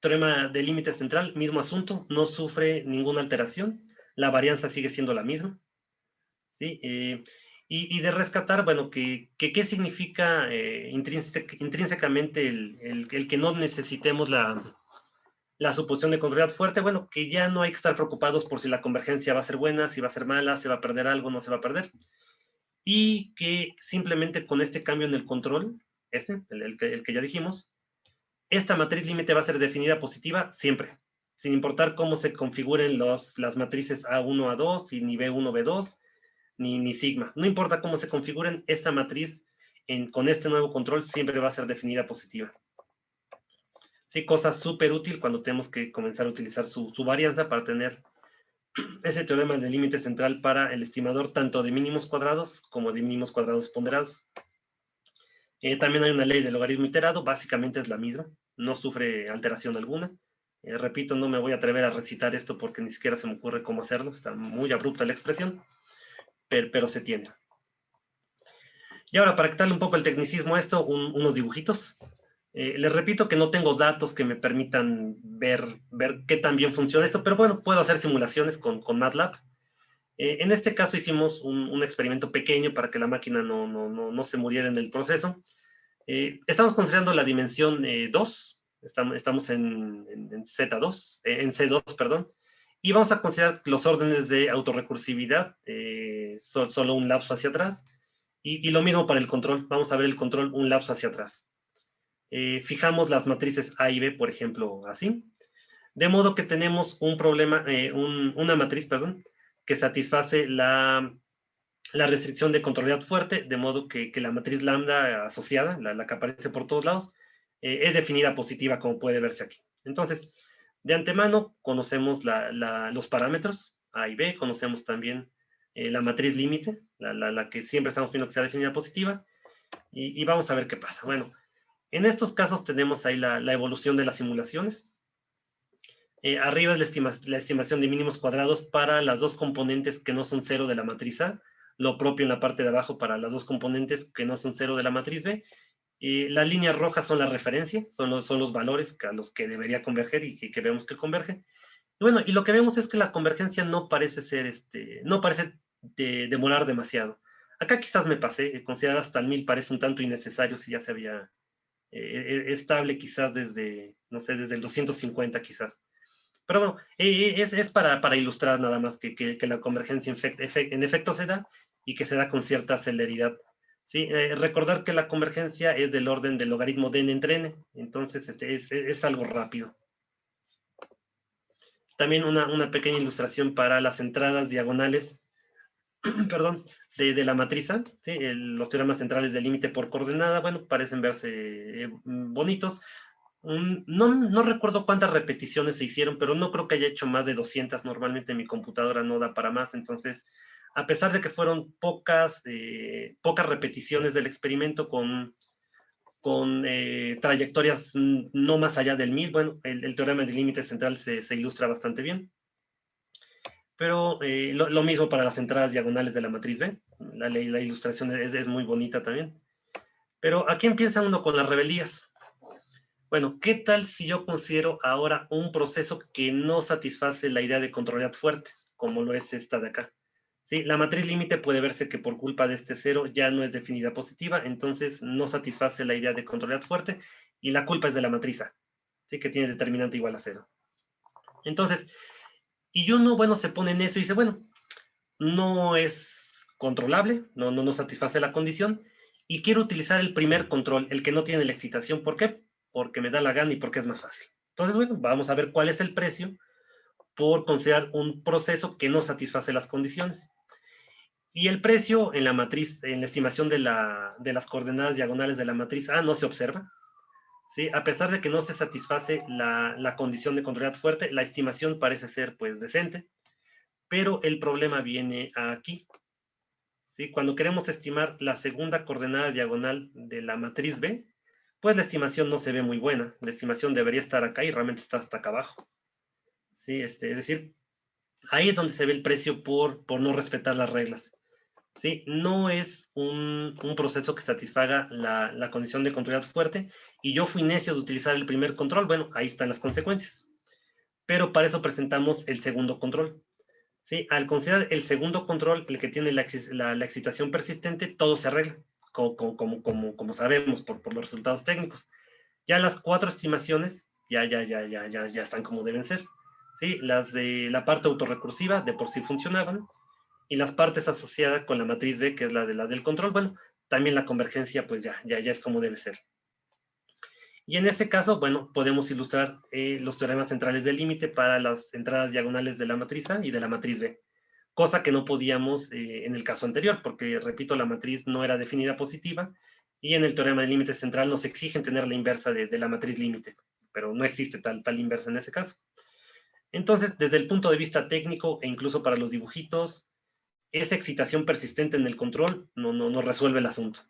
Teorema de límite central, mismo asunto, no sufre ninguna alteración. La varianza sigue siendo la misma. ¿Sí? Y de rescatar, bueno, ¿qué significa intrínsecamente el que no necesitemos la suposición de contrariedad fuerte? Bueno, que ya no hay que estar preocupados por si la convergencia va a ser buena, si va a ser mala, se va a perder algo, no se va a perder. Y que simplemente con este cambio en el control, el que ya dijimos, esta matriz límite va a ser definida positiva siempre, sin importar cómo se configuren las matrices A1, A2, y ni B1, B2, ni sigma. No importa cómo se configuren, esta matriz con este nuevo control siempre va a ser definida positiva. Sí, cosa súper útil cuando tenemos que comenzar a utilizar su varianza para tener ese teorema de límite central para el estimador tanto de mínimos cuadrados como de mínimos cuadrados ponderados. También hay una ley de logaritmo iterado, básicamente es la misma, no sufre alteración alguna. Repito, no me voy a atrever a recitar esto porque ni siquiera se me ocurre cómo hacerlo, está muy abrupta la expresión, pero se tiene. Y ahora, para quitarle un poco el tecnicismo a esto, unos dibujitos. Les repito que no tengo datos que me permitan ver qué tan bien funciona esto, pero bueno, puedo hacer simulaciones con MATLAB. En este caso hicimos un experimento pequeño para que la máquina no se muriera en el proceso. Estamos considerando la dimensión 2, estamos en Z2, en C2, perdón, y vamos a considerar los órdenes de autorrecursividad, solo un lapso hacia atrás, y lo mismo para el control, vamos a ver el control un lapso hacia atrás. Fijamos las matrices A y B, por ejemplo, así, de modo que tenemos un problema, una matriz, perdón, que satisface la restricción de controlidad fuerte, de modo que la matriz lambda asociada, la que aparece por todos lados, es definida positiva, como puede verse aquí. Entonces, de antemano, conocemos los parámetros A y B, conocemos también la matriz límite, la que siempre estamos viendo que sea definida positiva, y vamos a ver qué pasa. Bueno, en estos casos tenemos ahí la evolución de las simulaciones. Arriba es la estimación de mínimos cuadrados para las dos componentes que no son cero de la matriz A, lo propio en la parte de abajo para las dos componentes que no son cero de la matriz B. Las líneas rojas son la referencia, son los valores a los que debería converger y que vemos que convergen. Y bueno, y lo que vemos es que la convergencia no parece ser, no parece demorar demasiado. Acá quizás me pasé, considerar hasta el 1000 parece un tanto innecesario si ya se había estable quizás desde, no sé, desde el 250 quizás. Pero bueno, es para ilustrar nada más que la convergencia en efecto se da y que se da con cierta celeridad. ¿Sí? Recordar que la convergencia es del orden del logaritmo de n entre n, entonces es algo rápido. También una pequeña ilustración para las entradas diagonales perdón, de la matriz A, ¿sí? Los teoremas centrales del límite por coordenada, bueno, parecen verse bonitos. No recuerdo cuántas repeticiones se hicieron, pero no creo que haya hecho más de 200. Normalmente mi computadora no da para más, entonces, a pesar de que fueron pocas repeticiones del experimento con trayectorias no más allá del 1000, bueno, el teorema del límite central se ilustra bastante bien. Pero lo mismo para las entradas diagonales de la matriz B. La ilustración es muy bonita también. Pero aquí empieza uno con las rebeldías. Bueno, ¿qué tal si yo considero ahora un proceso que no satisface la idea de controlidad fuerte, como lo es esta de acá? ¿Sí? La matriz límite puede verse que por culpa de este cero ya no es definida positiva, entonces no satisface la idea de controlidad fuerte y la culpa es de la matriz A, ¿sí? Que tiene determinante igual a cero. Entonces, y uno, bueno, se pone en eso y dice, bueno, no es controlable, no satisface la condición, y quiero utilizar el primer control, el que no tiene la excitación. ¿Por qué? Porque me da la gana y porque es más fácil. Entonces, bueno, vamos a ver cuál es el precio por considerar un proceso que no satisface las condiciones. Y el precio en la matriz, en la estimación de las coordenadas diagonales de la matriz A no se observa. ¿Sí? A pesar de que no se satisface la condición de contrariedad fuerte, la estimación parece ser pues decente, pero el problema viene aquí. ¿Sí? Cuando queremos estimar la segunda coordenada diagonal de la matriz B, pues la estimación no se ve muy buena. La estimación debería estar acá y realmente está hasta acá abajo. ¿Sí? Es decir, ahí es donde se ve el precio por no respetar las reglas. ¿Sí? No es un proceso que satisfaga la condición de contrariedad fuerte, y yo fui necio de utilizar el primer control. Bueno, ahí están las consecuencias. Pero para eso presentamos el segundo control. ¿Sí? Al considerar el segundo control, el que tiene la excitación persistente, todo se arregla, como sabemos por los resultados técnicos. Ya las cuatro estimaciones ya están como deben ser. ¿Sí? Las de la parte autorrecursiva de por sí funcionaban, y las partes asociadas con la matriz B, que es la del control, bueno, también la convergencia pues ya es como debe ser. Y en este caso, bueno, podemos ilustrar los teoremas centrales del límite para las entradas diagonales de la matriz A y de la matriz B, cosa que no podíamos en el caso anterior, porque, repito, la matriz no era definida positiva, y en el teorema del límite central nos exigen tener la inversa de la matriz límite, pero no existe tal inversa en ese caso. Entonces, desde el punto de vista técnico e incluso para los dibujitos, esa excitación persistente en el control no resuelve el asunto.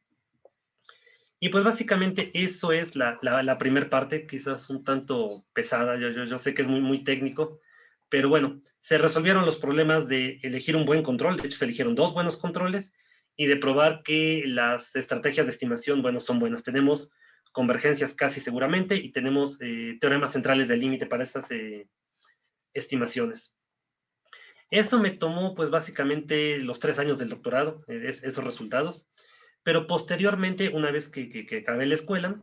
Y pues básicamente eso es la primera parte, quizás un tanto pesada. Yo sé que es muy técnico, pero bueno, se resolvieron los problemas de elegir un buen control. De hecho, se eligieron dos buenos controles, y de probar que las estrategias de estimación, bueno, son buenas. Tenemos convergencias casi seguramente, y tenemos teoremas centrales del límite para estas estimaciones. Eso me tomó pues básicamente los 3 años del doctorado, esos resultados. Pero posteriormente, una vez que acabé la escuela,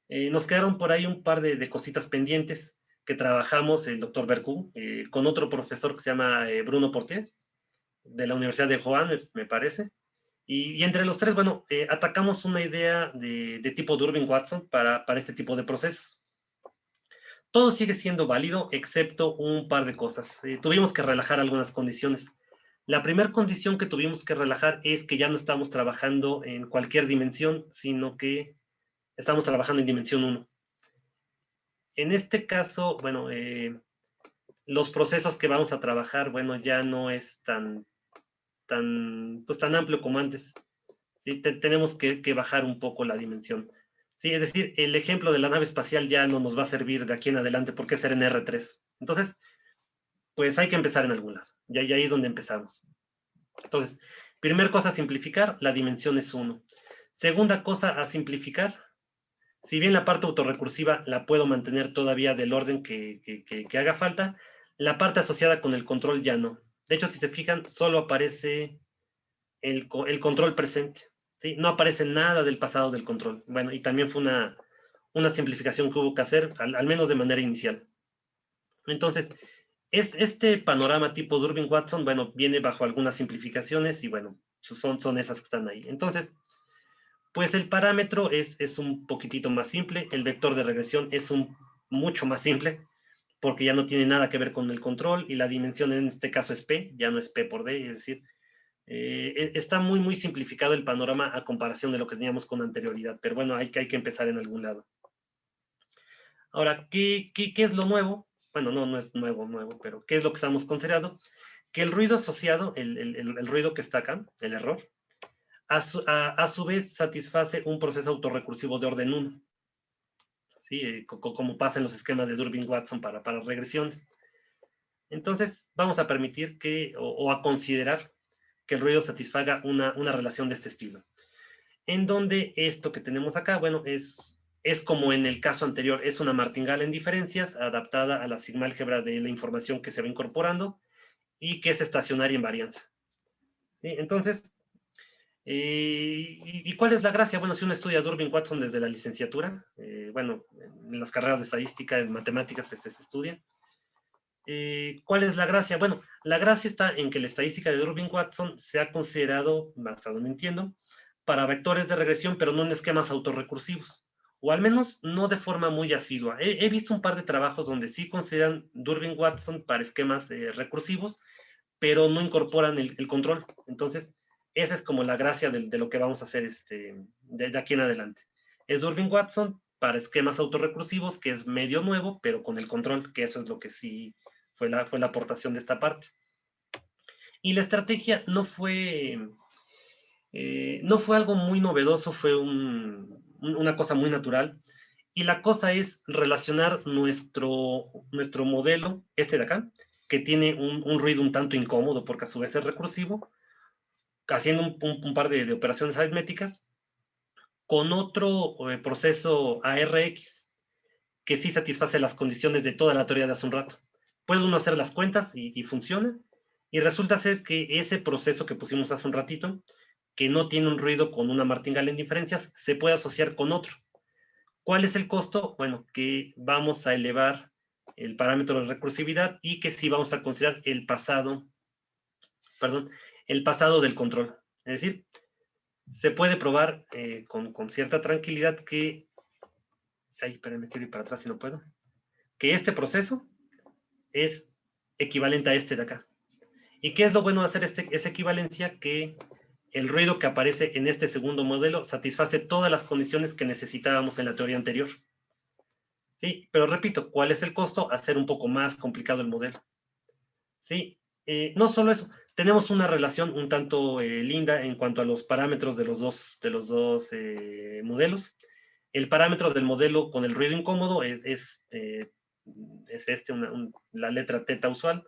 nos quedaron por ahí un par de cositas pendientes que trabajamos el doctor Bercú con otro profesor que se llama Bruno Portier, de la Universidad de Joan, me parece. Y entre los tres, bueno, atacamos una idea de tipo Durbin-Watson para este tipo de procesos. Todo sigue siendo válido, excepto un par de cosas. Tuvimos que relajar algunas condiciones. La primera condición que tuvimos que relajar es que ya no estamos trabajando en cualquier dimensión, sino que estamos trabajando en dimensión 1. En este caso, bueno, los procesos que vamos a trabajar, bueno, ya no es tan amplio como antes. ¿Sí? Tenemos que bajar un poco la dimensión. Sí, es decir, el ejemplo de la nave espacial ya no nos va a servir de aquí en adelante porque es ser en R3. Entonces, pues hay que empezar en algún lado. Ya ahí es donde empezamos. Entonces, primera cosa a simplificar, la dimensión es 1. Segunda cosa a simplificar, si bien la parte autorrecursiva la puedo mantener todavía del orden que haga falta, la parte asociada con el control ya no. De hecho, si se fijan, solo aparece el control presente. ¿Sí? No aparece nada del pasado del control. Bueno, y también fue una simplificación que hubo que hacer, al menos de manera inicial. Entonces, este panorama tipo Durbin-Watson, bueno, viene bajo algunas simplificaciones, y bueno, son esas que están ahí. Entonces, pues el parámetro es un poquitito más simple, el vector de regresión es mucho más simple, porque ya no tiene nada que ver con el control, y la dimensión en este caso es P, ya no es P por D, es decir, está muy simplificado el panorama a comparación de lo que teníamos con anterioridad, pero bueno, hay que empezar en algún lado. Ahora, ¿qué es lo nuevo? Bueno, no es nuevo, pero ¿qué es lo que estamos considerando? Que el ruido asociado, el ruido que está acá, el error, a su vez satisface un proceso autorrecursivo de orden 1, ¿sí? Como pasa en los esquemas de Durbin-Watson para regresiones. Entonces, vamos a permitir o a considerar que el ruido satisfaga una relación de este estilo, en donde esto que tenemos acá, bueno, es como en el caso anterior, es una martingala en diferencias adaptada a la sigma-álgebra de la información que se va incorporando y que es estacionaria en varianza. ¿Sí? Entonces, ¿y cuál es la gracia? Bueno, si uno estudia Durbin-Watson desde la licenciatura, bueno, en las carreras de estadística, en matemáticas se estudia. ¿Cuál es la gracia? Bueno, la gracia está en que la estadística de Durbin-Watson se ha considerado, hasta donde entiendo, para vectores de regresión, pero no en esquemas autorrecursivos, o al menos no de forma muy asidua. He visto un par de trabajos donde sí consideran Durbin-Watson para esquemas recursivos, pero no incorporan el control. Entonces, esa es como la gracia de lo que vamos a hacer de aquí en adelante. Es Durbin-Watson para esquemas autorrecursivos, que es medio nuevo, pero con el control, que eso es lo que sí fue la aportación de esta parte. Y la estrategia no fue algo muy novedoso, fue una cosa muy natural. Y la cosa es relacionar nuestro modelo, este de acá, que tiene un ruido un tanto incómodo porque a su vez es recursivo, haciendo un par de operaciones aritméticas, con otro proceso ARX que sí satisface las condiciones de toda la teoría de hace un rato. Puede uno hacer las cuentas y funciona, y resulta ser que ese proceso que pusimos hace un ratito, que no tiene un ruido con una martingale en diferencias, se puede asociar con otro. ¿Cuál es el costo? Bueno, que vamos a elevar el parámetro de recursividad y que sí vamos a considerar el pasado del control. Es decir, se puede probar con cierta tranquilidad que, espérenme, quiero ir para atrás si no puedo, que este proceso es equivalente a este de acá. ¿Y qué es lo bueno de hacer esa equivalencia? Que el ruido que aparece en este segundo modelo satisface todas las condiciones que necesitábamos en la teoría anterior. Sí, pero repito, ¿cuál es el costo? Hacer un poco más complicado el modelo. Sí, no solo eso, tenemos una relación un tanto linda en cuanto a los parámetros de los dos modelos. El parámetro del modelo con el ruido incómodo es la letra teta usual,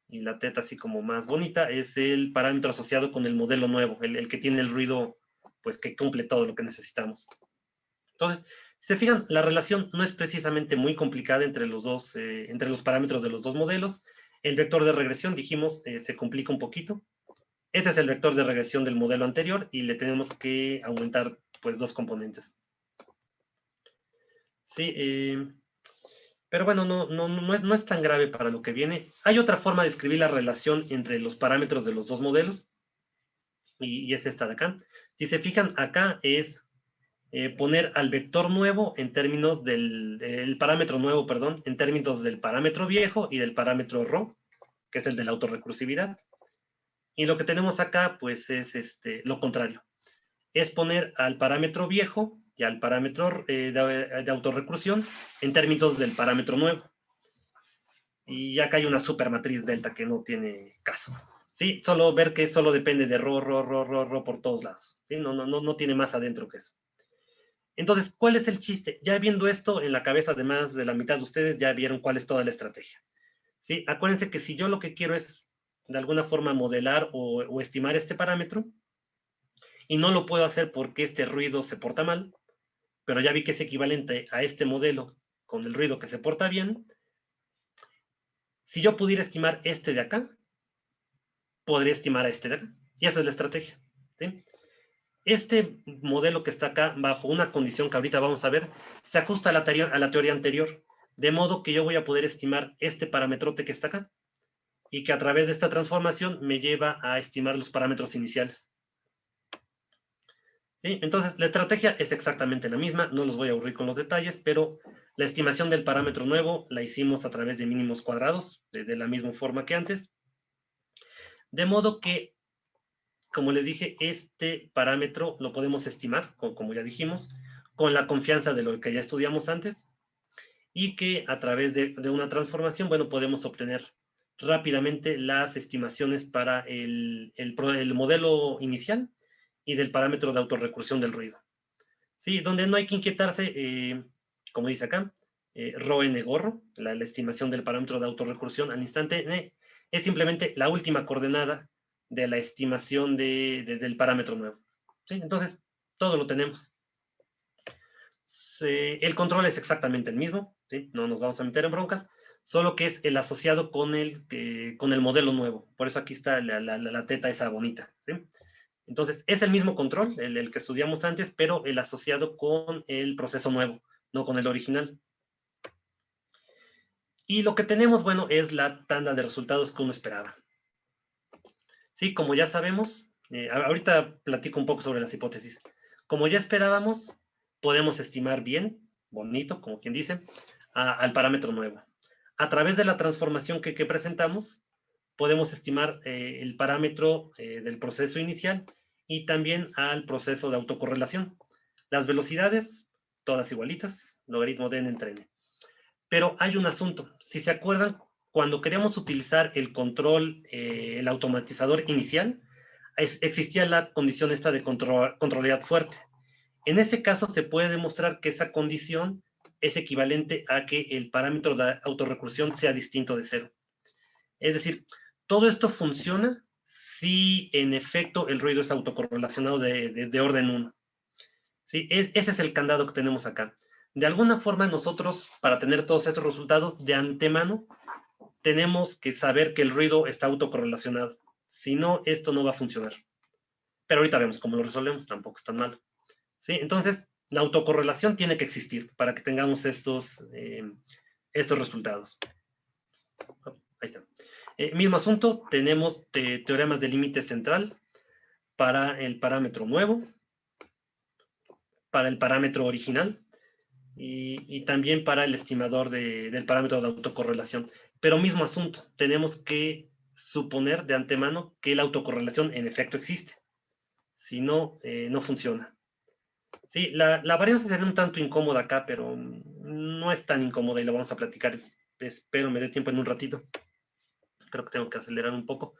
y la teta así como más bonita es el parámetro asociado con el modelo nuevo, el que tiene el ruido, pues que cumple todo lo que necesitamos. Entonces, si se fijan, la relación no es precisamente muy complicada entre los parámetros de los dos modelos. El vector de regresión, dijimos, se complica un poquito. Este es el vector de regresión del modelo anterior y le tenemos que aumentar pues dos componentes. Sí, pero bueno, no es tan grave para lo que viene. Hay otra forma de escribir la relación entre los parámetros de los dos modelos, y es esta de acá. Si se fijan, acá es poner al vector nuevo en términos del parámetro nuevo, perdón, en términos del parámetro viejo y del parámetro ρ, que es el de la autorrecursividad. Y lo que tenemos acá, pues, es lo contrario. Es poner al parámetro viejo y al parámetro de autorrecursión en términos del parámetro nuevo. Y acá hay una supermatriz delta que no tiene caso. ¿Sí? Solo ver que solo depende de ρ por todos lados. ¿Sí? No tiene más adentro que eso. Entonces, ¿cuál es el chiste? Ya viendo esto en la cabeza de más de la mitad de ustedes, ya vieron cuál es toda la estrategia. ¿Sí? Acuérdense que si yo lo que quiero es, de alguna forma, modelar o estimar este parámetro, y no lo puedo hacer porque este ruido se porta mal, pero ya vi que es equivalente a este modelo con el ruido que se porta bien, si yo pudiera estimar este de acá, podría estimar a este de acá. Y esa es la estrategia. ¿Sí? Este modelo que está acá, bajo una condición que ahorita vamos a ver, se ajusta a la teoría anterior, de modo que yo voy a poder estimar este parametrote que está acá, y que a través de esta transformación me lleva a estimar los parámetros iniciales. ¿Sí? Entonces, la estrategia es exactamente la misma, no los voy a aburrir con los detalles, pero la estimación del parámetro nuevo la hicimos a través de mínimos cuadrados, de la misma forma que antes, de modo que, como les dije, este parámetro lo podemos estimar, como ya dijimos, con la confianza de lo que ya estudiamos antes, y que a través de una transformación, bueno, podemos obtener rápidamente las estimaciones para el modelo inicial y del parámetro de autorrecursión del ruido. Sí, donde no hay que inquietarse, como dice acá, ρ n gorro, la estimación del parámetro de autorrecursión al instante n, es simplemente la última coordenada de la estimación del parámetro nuevo. ¿Sí? Entonces, todo lo tenemos. El control es exactamente el mismo, ¿sí? No nos vamos a meter en broncas, solo que es el asociado con el modelo nuevo. Por eso aquí está la teta esa bonita. ¿Sí? Entonces, es el mismo control, el que estudiamos antes, pero el asociado con el proceso nuevo, no con el original. Y lo que tenemos, bueno, es la tanda de resultados que uno esperaba. Sí, como ya sabemos, Ahorita platico un poco sobre las hipótesis. Como ya esperábamos, podemos estimar bien, bonito, como quien dice, al parámetro nuevo. A través de la transformación que presentamos, podemos estimar el parámetro del proceso inicial y también al proceso de autocorrelación. Las velocidades, todas igualitas, logaritmo de n entre n. Pero hay un asunto. Si se acuerdan, cuando queríamos utilizar el control, el automatizador inicial, existía la condición esta de controlabilidad fuerte. En ese caso se puede demostrar que esa condición es equivalente a que el parámetro de autorrecursión sea distinto de cero. Es decir, todo esto funciona si en efecto el ruido es autocorrelacionado de orden 1. ¿Sí? Ese es el candado que tenemos acá. De alguna forma nosotros, para tener todos estos resultados de antemano, tenemos que saber que el ruido está autocorrelacionado. Si no, esto no va a funcionar. Pero ahorita vemos cómo lo resolvemos, tampoco es tan malo. ¿Sí? Entonces, la autocorrelación tiene que existir para que tengamos estos resultados. Ahí está. Mismo asunto, tenemos teoremas de límite central para el parámetro nuevo, para el parámetro original y también para el estimador del parámetro de autocorrelación. Pero mismo asunto, tenemos que suponer de antemano que la autocorrelación en efecto existe. Si no, no funciona. Sí, la varianza sería un tanto incómoda acá, pero no es tan incómoda y lo vamos a platicar. Espero me dé tiempo en un ratito. Creo que tengo que acelerar un poco.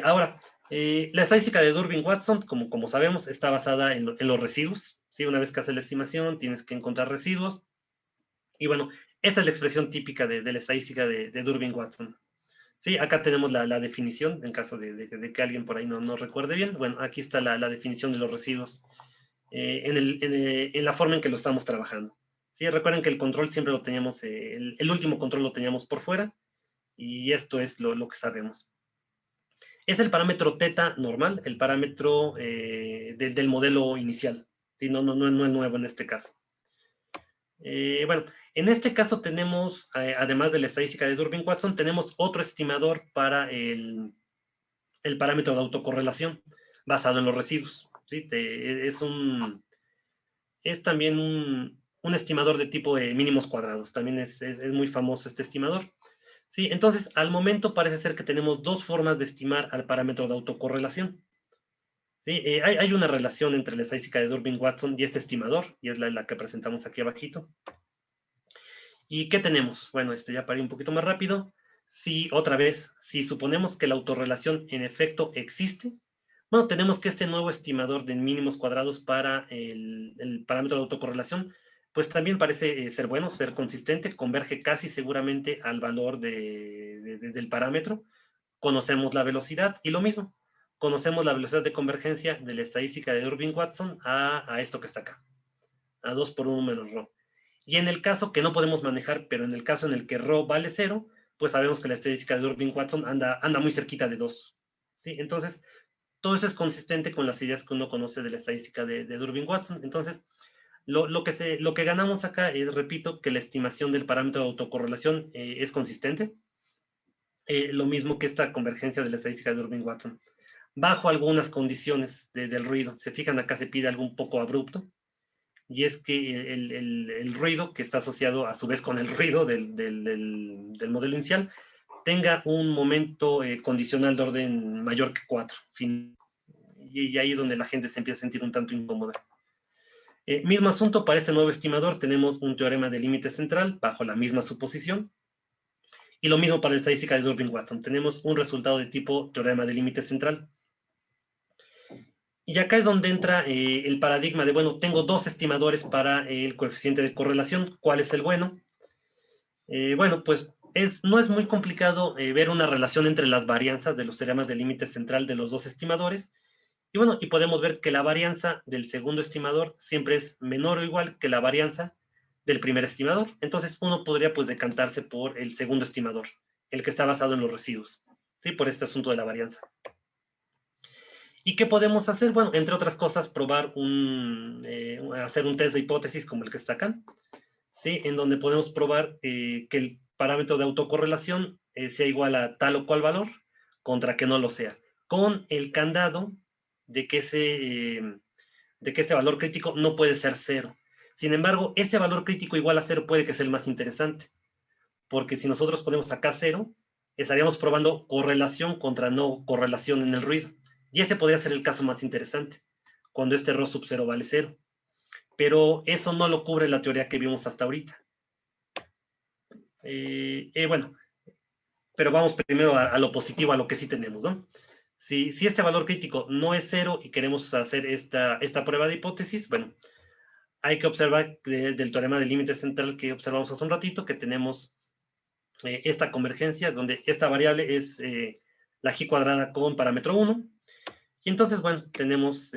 Ahora, la estadística de Durbin-Watson, como sabemos, está basada en los residuos. ¿Sí? Una vez que haces la estimación, tienes que encontrar residuos. Y bueno, esta es la expresión típica de la estadística de Durbin-Watson. Sí, acá tenemos la definición, en caso de que alguien por ahí no recuerde bien. Bueno, aquí está la definición de los residuos en la forma en que lo estamos trabajando. ¿Sí? Recuerden que el control siempre lo teníamos, el último control lo teníamos por fuera, y esto es lo que sabemos. Es el parámetro teta normal, el parámetro del modelo inicial. ¿Sí? No es nuevo en este caso. Bueno, en este caso tenemos, además de la estadística de Durbin-Watson, tenemos otro estimador para el parámetro de autocorrelación basado en los residuos. ¿Sí? Es también un estimador de tipo mínimos cuadrados. También es muy famoso este estimador. ¿Sí? Entonces, al momento parece ser que tenemos dos formas de estimar al parámetro de autocorrelación. ¿Sí? Hay una relación entre la estadística de Durbin-Watson y este estimador, y es la que presentamos aquí abajito. ¿Y qué tenemos? Bueno, ya para ir un poquito más rápido. Si, otra vez, si suponemos que la autorrelación en efecto existe, bueno, tenemos que este nuevo estimador de mínimos cuadrados para el parámetro de autocorrelación, pues también parece ser bueno, ser consistente, converge casi seguramente al valor del parámetro. Conocemos la velocidad y lo mismo, conocemos la velocidad de convergencia de la estadística de Durbin-Watson a esto que está acá, a 2 por 1 menos ρ. Y en el caso que no podemos manejar, pero en el caso en el que ρ vale 0, pues sabemos que la estadística de Durbin-Watson anda muy cerquita de 2. ¿Sí? Entonces, todo eso es consistente con las ideas que uno conoce de la estadística de Durbin-Watson. Entonces, lo que ganamos acá es, repito, que la estimación del parámetro de autocorrelación es consistente. Lo mismo que esta convergencia de la estadística de Durbin-Watson. Bajo algunas condiciones del ruido. Se fijan, acá se pide algo un poco abrupto. Y es que el ruido, que está asociado a su vez con el ruido del modelo inicial, tenga un momento condicional de orden mayor que 4. Y ahí es donde la gente se empieza a sentir un tanto incómoda. Mismo asunto para este nuevo estimador, tenemos un teorema de límite central bajo la misma suposición. Y lo mismo para la estadística de Durbin-Watson. Tenemos un resultado de tipo teorema de límite central. Y acá es donde entra el paradigma de, bueno, tengo dos estimadores para el coeficiente de correlación. ¿Cuál es el bueno? Bueno, pues no es muy complicado ver una relación entre las varianzas de los teoremas de límite central de los dos estimadores. Y bueno, y podemos ver que la varianza del segundo estimador siempre es menor o igual que la varianza del primer estimador. Entonces uno podría pues decantarse por el segundo estimador, el que está basado en los residuos, ¿sí? Por este asunto de la varianza. ¿Y qué podemos hacer? Bueno, entre otras cosas, probar hacer un test de hipótesis como el que está acá, ¿sí? En donde podemos probar que el parámetro de autocorrelación sea igual a tal o cual valor contra que no lo sea. con el candado de que ese valor crítico no puede ser cero. Sin embargo, ese valor crítico igual a cero puede que sea el más interesante, porque si nosotros ponemos acá cero, estaríamos probando correlación contra no correlación en el ruido. Y ese podría ser el caso más interesante, cuando este ρ sub 0 vale cero. Pero eso no lo cubre la teoría que vimos hasta ahorita. Bueno, pero vamos primero a lo positivo, a lo que sí tenemos, ¿no? Si este valor crítico no es cero y queremos hacer esta prueba de hipótesis, bueno, hay que observar del teorema del límite central que observamos hace un ratito, que tenemos esta convergencia, donde esta variable es la g cuadrada con parámetro 1. Y entonces, bueno, tenemos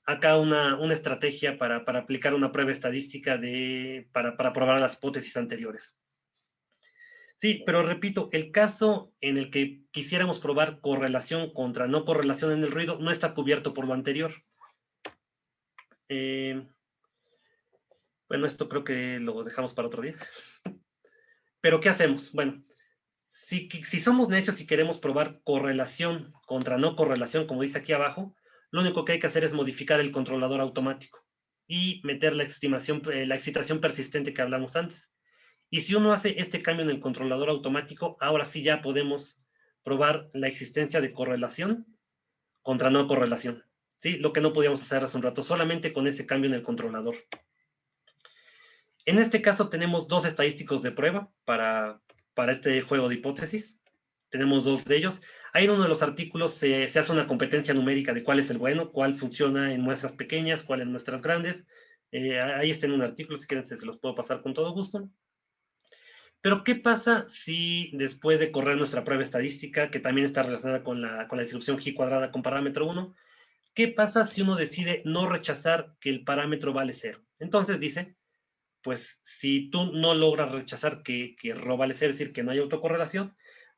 acá una estrategia para aplicar una prueba estadística para probar las hipótesis anteriores. Sí, pero repito, el caso en el que quisiéramos probar correlación contra no correlación en el ruido no está cubierto por lo anterior. Bueno, esto creo que lo dejamos para otro día. Pero, ¿qué hacemos? Bueno, si somos necios y queremos probar correlación contra no correlación, como dice aquí abajo, lo único que hay que hacer es modificar el controlador automático y meter la excitación persistente que hablamos antes. Y si uno hace este cambio en el controlador automático, ahora sí ya podemos probar la existencia de correlación contra no correlación. ¿Sí? Lo que no podíamos hacer hace un rato, solamente con ese cambio en el controlador. En este caso tenemos dos estadísticos de prueba para este juego de hipótesis. Tenemos dos de ellos. Ahí en uno de los artículos se hace una competencia numérica de cuál es el bueno, cuál funciona en muestras pequeñas, cuál en muestras grandes. Ahí está en un artículo, si quieren se los puedo pasar con todo gusto. Pero, ¿qué pasa si después de correr nuestra prueba estadística, que también está relacionada con la distribución g cuadrada con parámetro 1, qué pasa si uno decide no rechazar que el parámetro vale 0? Entonces dice, pues si tú no logras rechazar que ρ vale 0, es decir, que no hay autocorrelación,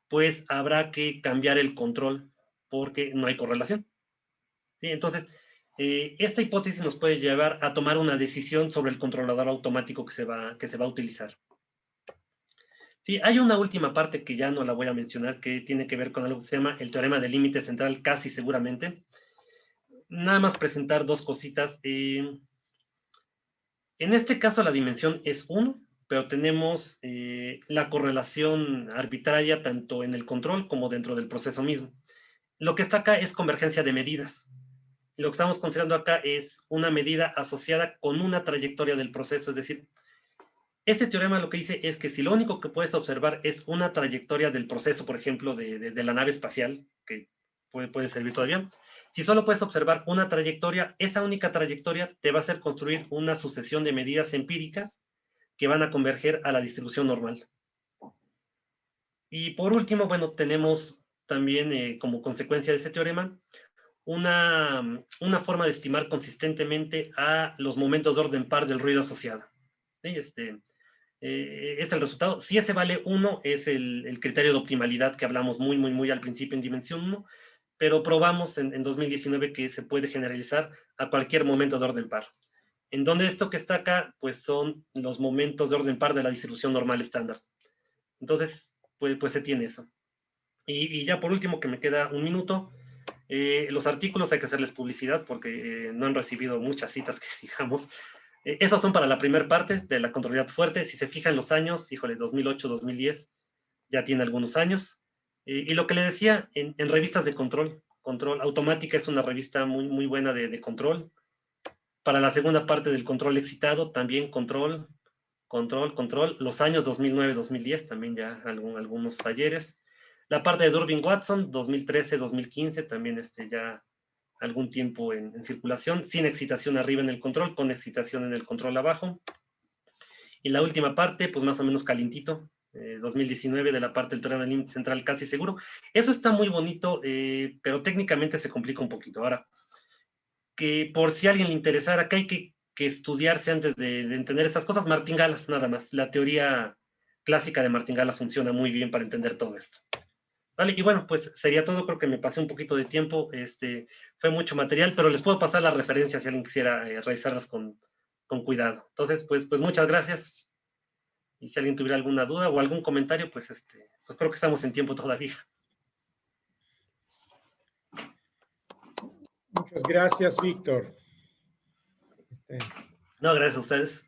pues habrá que cambiar el control porque no hay correlación. ¿Sí? Entonces, esta hipótesis nos puede llevar a tomar una decisión sobre el controlador automático que se va a utilizar. Sí, hay una última parte que ya no la voy a mencionar, que tiene que ver con algo que se llama el teorema del límite central, casi seguramente. Nada más presentar dos cositas. En este caso la dimensión es 1, pero tenemos la correlación arbitraria tanto en el control como dentro del proceso mismo. Lo que está acá es convergencia de medidas. Lo que estamos considerando acá es una medida asociada con una trayectoria del proceso, es decir, este teorema lo que dice es que si lo único que puedes observar es una trayectoria del proceso, por ejemplo, de la nave espacial, que puede servir todavía, si solo puedes observar una trayectoria, esa única trayectoria te va a hacer construir una sucesión de medidas empíricas que van a converger a la distribución normal. Y por último, bueno, tenemos también como consecuencia de este teorema una forma de estimar consistentemente a los momentos de orden par del ruido asociado. ¿Sí? Es el resultado. Si ese vale 1, es el criterio de optimalidad que hablamos muy al principio en dimensión 1, pero probamos en 2019 que se puede generalizar a cualquier momento de orden par. En donde esto que está acá, pues son los momentos de orden par de la distribución normal estándar. Entonces, pues se tiene eso. Y ya por último, que me queda un minuto, los artículos hay que hacerles publicidad porque no han recibido muchas citas que digamos. Esos son para la primera parte de la controlabilidad fuerte. Si se fijan los años, híjole, 2008, 2010, ya tiene algunos años. Y lo que le decía, en revistas de control Automática es una revista muy buena de control. Para la segunda parte del control excitado, también control. Los años 2009, 2010, también ya algunos talleres. La parte de Durbin-Watson, 2013, 2015, también ya algún tiempo en circulación, sin excitación arriba en el control, con excitación en el control abajo. Y la última parte, pues más o menos calientito, 2019, de la parte del teorema del límite central casi seguro. Eso está muy bonito, pero técnicamente se complica un poquito. Ahora, que por si a alguien le interesara, que hay que estudiarse antes de entender estas cosas, Martín-Galas, nada más. La teoría clásica de Martín-Galas funciona muy bien para entender todo esto. Vale, y bueno, pues sería todo. Creo que me pasé un poquito de tiempo. Fue mucho material, pero les puedo pasar las referencias si alguien quisiera revisarlas con cuidado. Entonces, pues muchas gracias. Y si alguien tuviera alguna duda o algún comentario, pues creo que estamos en tiempo todavía. Muchas gracias, Víctor. No, gracias a ustedes.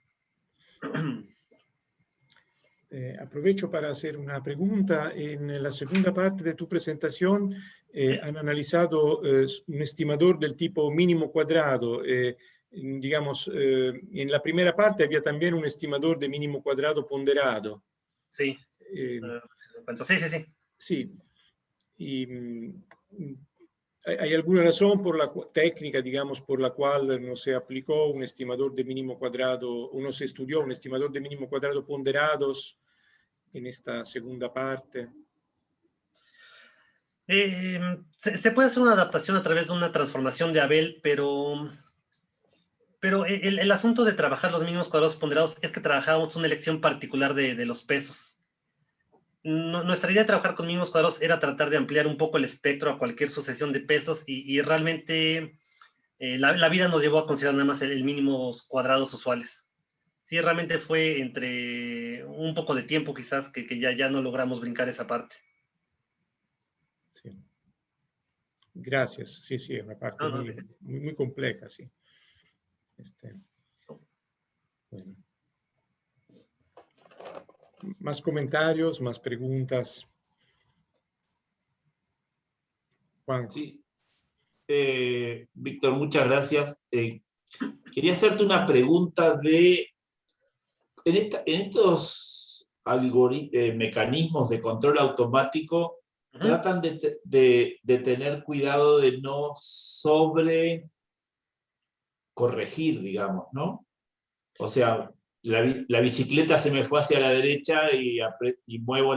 Aprovecho para hacer una pregunta. En la segunda parte de tu presentación han analizado un estimador del tipo mínimo cuadrado. Digamos, en la primera parte había también un estimador de mínimo cuadrado ponderado. Sí. Sí, sí, sí. Sí. Y, ¿hay alguna razón por la técnica, digamos, por la cual no se aplicó un estimador de mínimo cuadrado, o no se estudió un estimador de mínimo cuadrado ponderados en esta segunda parte? Se puede hacer una adaptación a través de una transformación de Abel, pero el asunto de trabajar los mínimos cuadrados ponderados es que trabajábamos una elección particular de los pesos. Nuestra idea de trabajar con mínimos cuadrados era tratar de ampliar un poco el espectro a cualquier sucesión de pesos y realmente la vida nos llevó a considerar nada más el mínimos cuadrados usuales. Sí, realmente fue entre un poco de tiempo quizás que ya no logramos brincar esa parte. Sí. Gracias. Sí, sí, es una parte muy compleja, sí. Bueno. Más comentarios, más preguntas. Juan. Sí. Víctor, muchas gracias. Quería hacerte una pregunta en estos mecanismos de control automático, tratan de tener cuidado de no sobre corregir, digamos, ¿no? O sea, la bicicleta se me fue hacia la derecha y muevo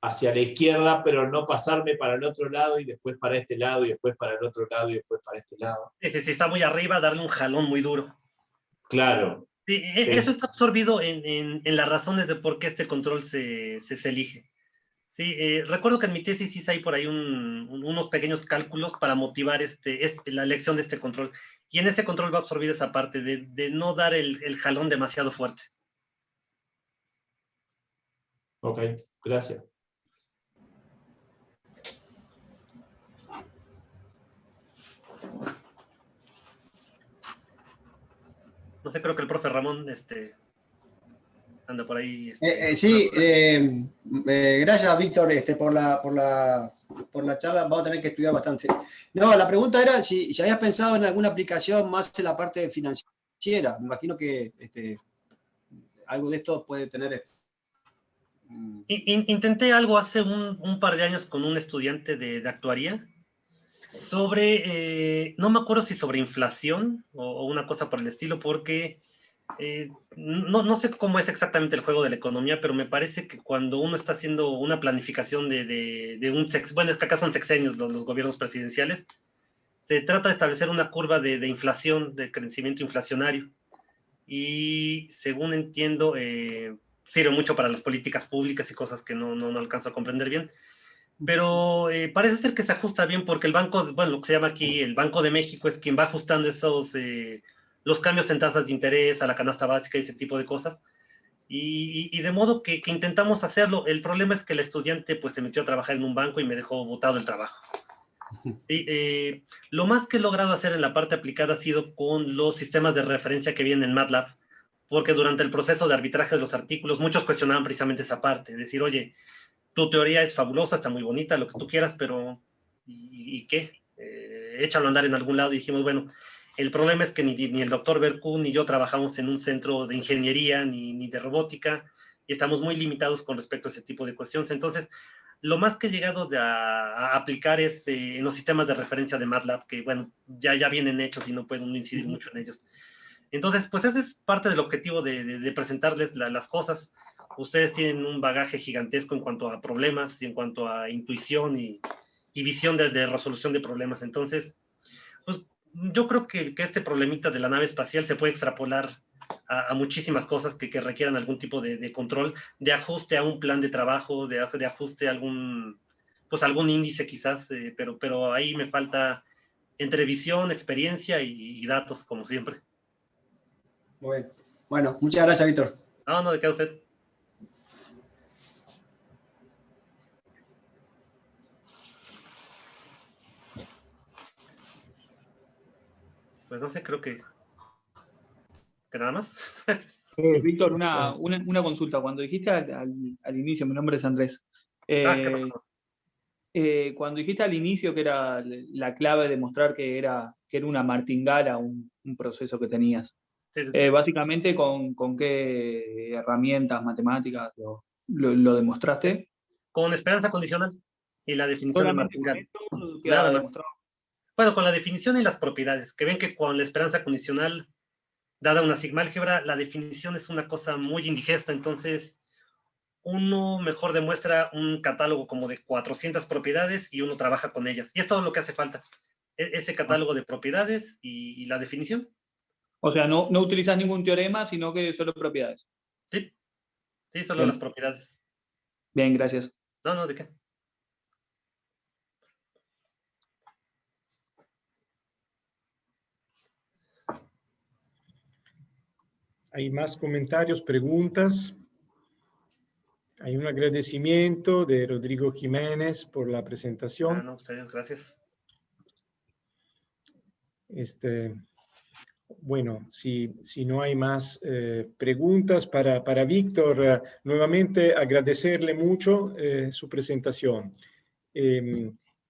hacia la izquierda, pero no pasarme para el otro lado y después para este lado y después para el otro lado y después para este lado. Si está muy arriba, darle un jalón muy duro. Claro. Sí, eso está absorbido en las razones de por qué este control se elige. Sí, recuerdo que en mi tesis hice ahí por ahí unos pequeños cálculos para motivar la elección de este control. Y en este control va a absorber esa parte de no dar el jalón demasiado fuerte. Ok, gracias. No sé, creo que el profe Ramón anda por ahí. Sí, gracias, Víctor, por la charla. Vamos a tener que estudiar bastante. No, la pregunta era si habías pensado en alguna aplicación más en la parte financiera. Me imagino que algo de esto puede tener. Intenté algo hace un par de años con un estudiante de actuaría sobre, no me acuerdo si sobre inflación o una cosa por el estilo, porque no sé cómo es exactamente el juego de la economía, pero me parece que cuando uno está haciendo una planificación de un sexenio, bueno, es que acá son sexenios los gobiernos presidenciales, se trata de establecer una curva de inflación, de crecimiento inflacionario. Y según entiendo, sirve mucho para las políticas públicas y cosas que no alcanzo a comprender bien. Pero parece ser que se ajusta bien porque el banco, bueno, lo que se llama aquí el Banco de México es quien va ajustando los cambios en tasas de interés a la canasta básica y ese tipo de cosas. Y de modo que intentamos hacerlo. El problema es que el estudiante pues se metió a trabajar en un banco y me dejó botado el trabajo. Sí, lo más que he logrado hacer en la parte aplicada ha sido con los sistemas de referencia que vienen en MATLAB, porque durante el proceso de arbitraje de los artículos muchos cuestionaban precisamente esa parte, decir, oye, tu teoría es fabulosa, está muy bonita, lo que tú quieras, pero ¿y qué? Échalo a andar en algún lado y dijimos, bueno, el problema es que ni el doctor Berkun ni yo trabajamos en un centro de ingeniería ni de robótica y estamos muy limitados con respecto a ese tipo de cuestiones. Entonces, lo más que he llegado a aplicar es en los sistemas de referencia de MATLAB, que bueno, ya vienen hechos y no puedo incidir mucho en ellos. Entonces, pues ese es parte del objetivo de presentarles las cosas. Ustedes tienen un bagaje gigantesco en cuanto a problemas y en cuanto a intuición y visión de resolución de problemas. Entonces, pues yo creo que este problemita de la nave espacial se puede extrapolar a muchísimas cosas que requieran algún tipo de control, de ajuste a un plan de trabajo, de ajuste a algún índice quizás, pero ahí me falta entre visión, experiencia y datos, como siempre. Bueno, muchas gracias, Víctor. No, de qué a usted. Pues no sé, creo que nada más. Víctor, una consulta. Cuando dijiste al inicio, mi nombre es Andrés, ¿Qué pasó? cuando dijiste al inicio que era la clave de mostrar que era una martingala, un proceso que tenías, Sí, sí, sí. básicamente ¿con qué herramientas matemáticas lo demostraste? Con esperanza condicional y la definición de ¿Solamente con martingale. esto Nada queda más. demostrado? Bueno, con la definición y las propiedades, que ven que con la esperanza condicional, dada una sigma-álgebra, la definición es una cosa muy indigesta, entonces uno mejor demuestra un catálogo como de 400 propiedades y uno trabaja con ellas. Y es todo lo que hace falta, ese catálogo de propiedades y la definición. O sea, no utilizas ningún teorema, sino que solo propiedades. Sí, sí, solo Bien. las propiedades. Bien, gracias. No, no, ¿de qué? ¿Hay más comentarios, preguntas? Hay un agradecimiento de Rodrigo Jiménez por la presentación. No, ustedes, gracias. Bueno, si no hay más preguntas para Víctor, nuevamente agradecerle mucho su presentación.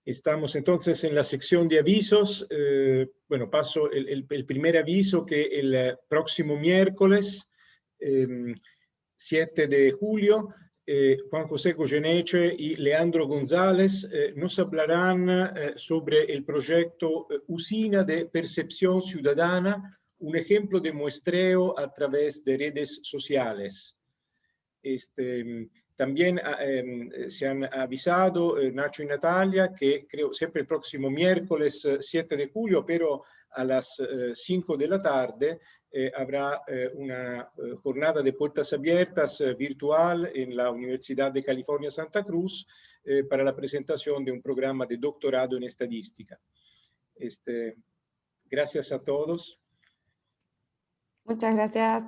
Estamos entonces en la sección de avisos. Bueno, paso el primer aviso, que el próximo miércoles, 7 de julio, Juan José Goyeneche y Leandro González nos hablarán sobre el proyecto Usina de Percepción Ciudadana, un ejemplo de muestreo a través de redes sociales. También se han avisado Nacho y Natalia que creo siempre el próximo miércoles 7 de julio, pero a las 5 de la tarde, habrá una jornada de puertas abiertas virtual en la Universidad de California Santa Cruz para la presentación de un programa de doctorado en estadística. Gracias a todos. Muchas gracias.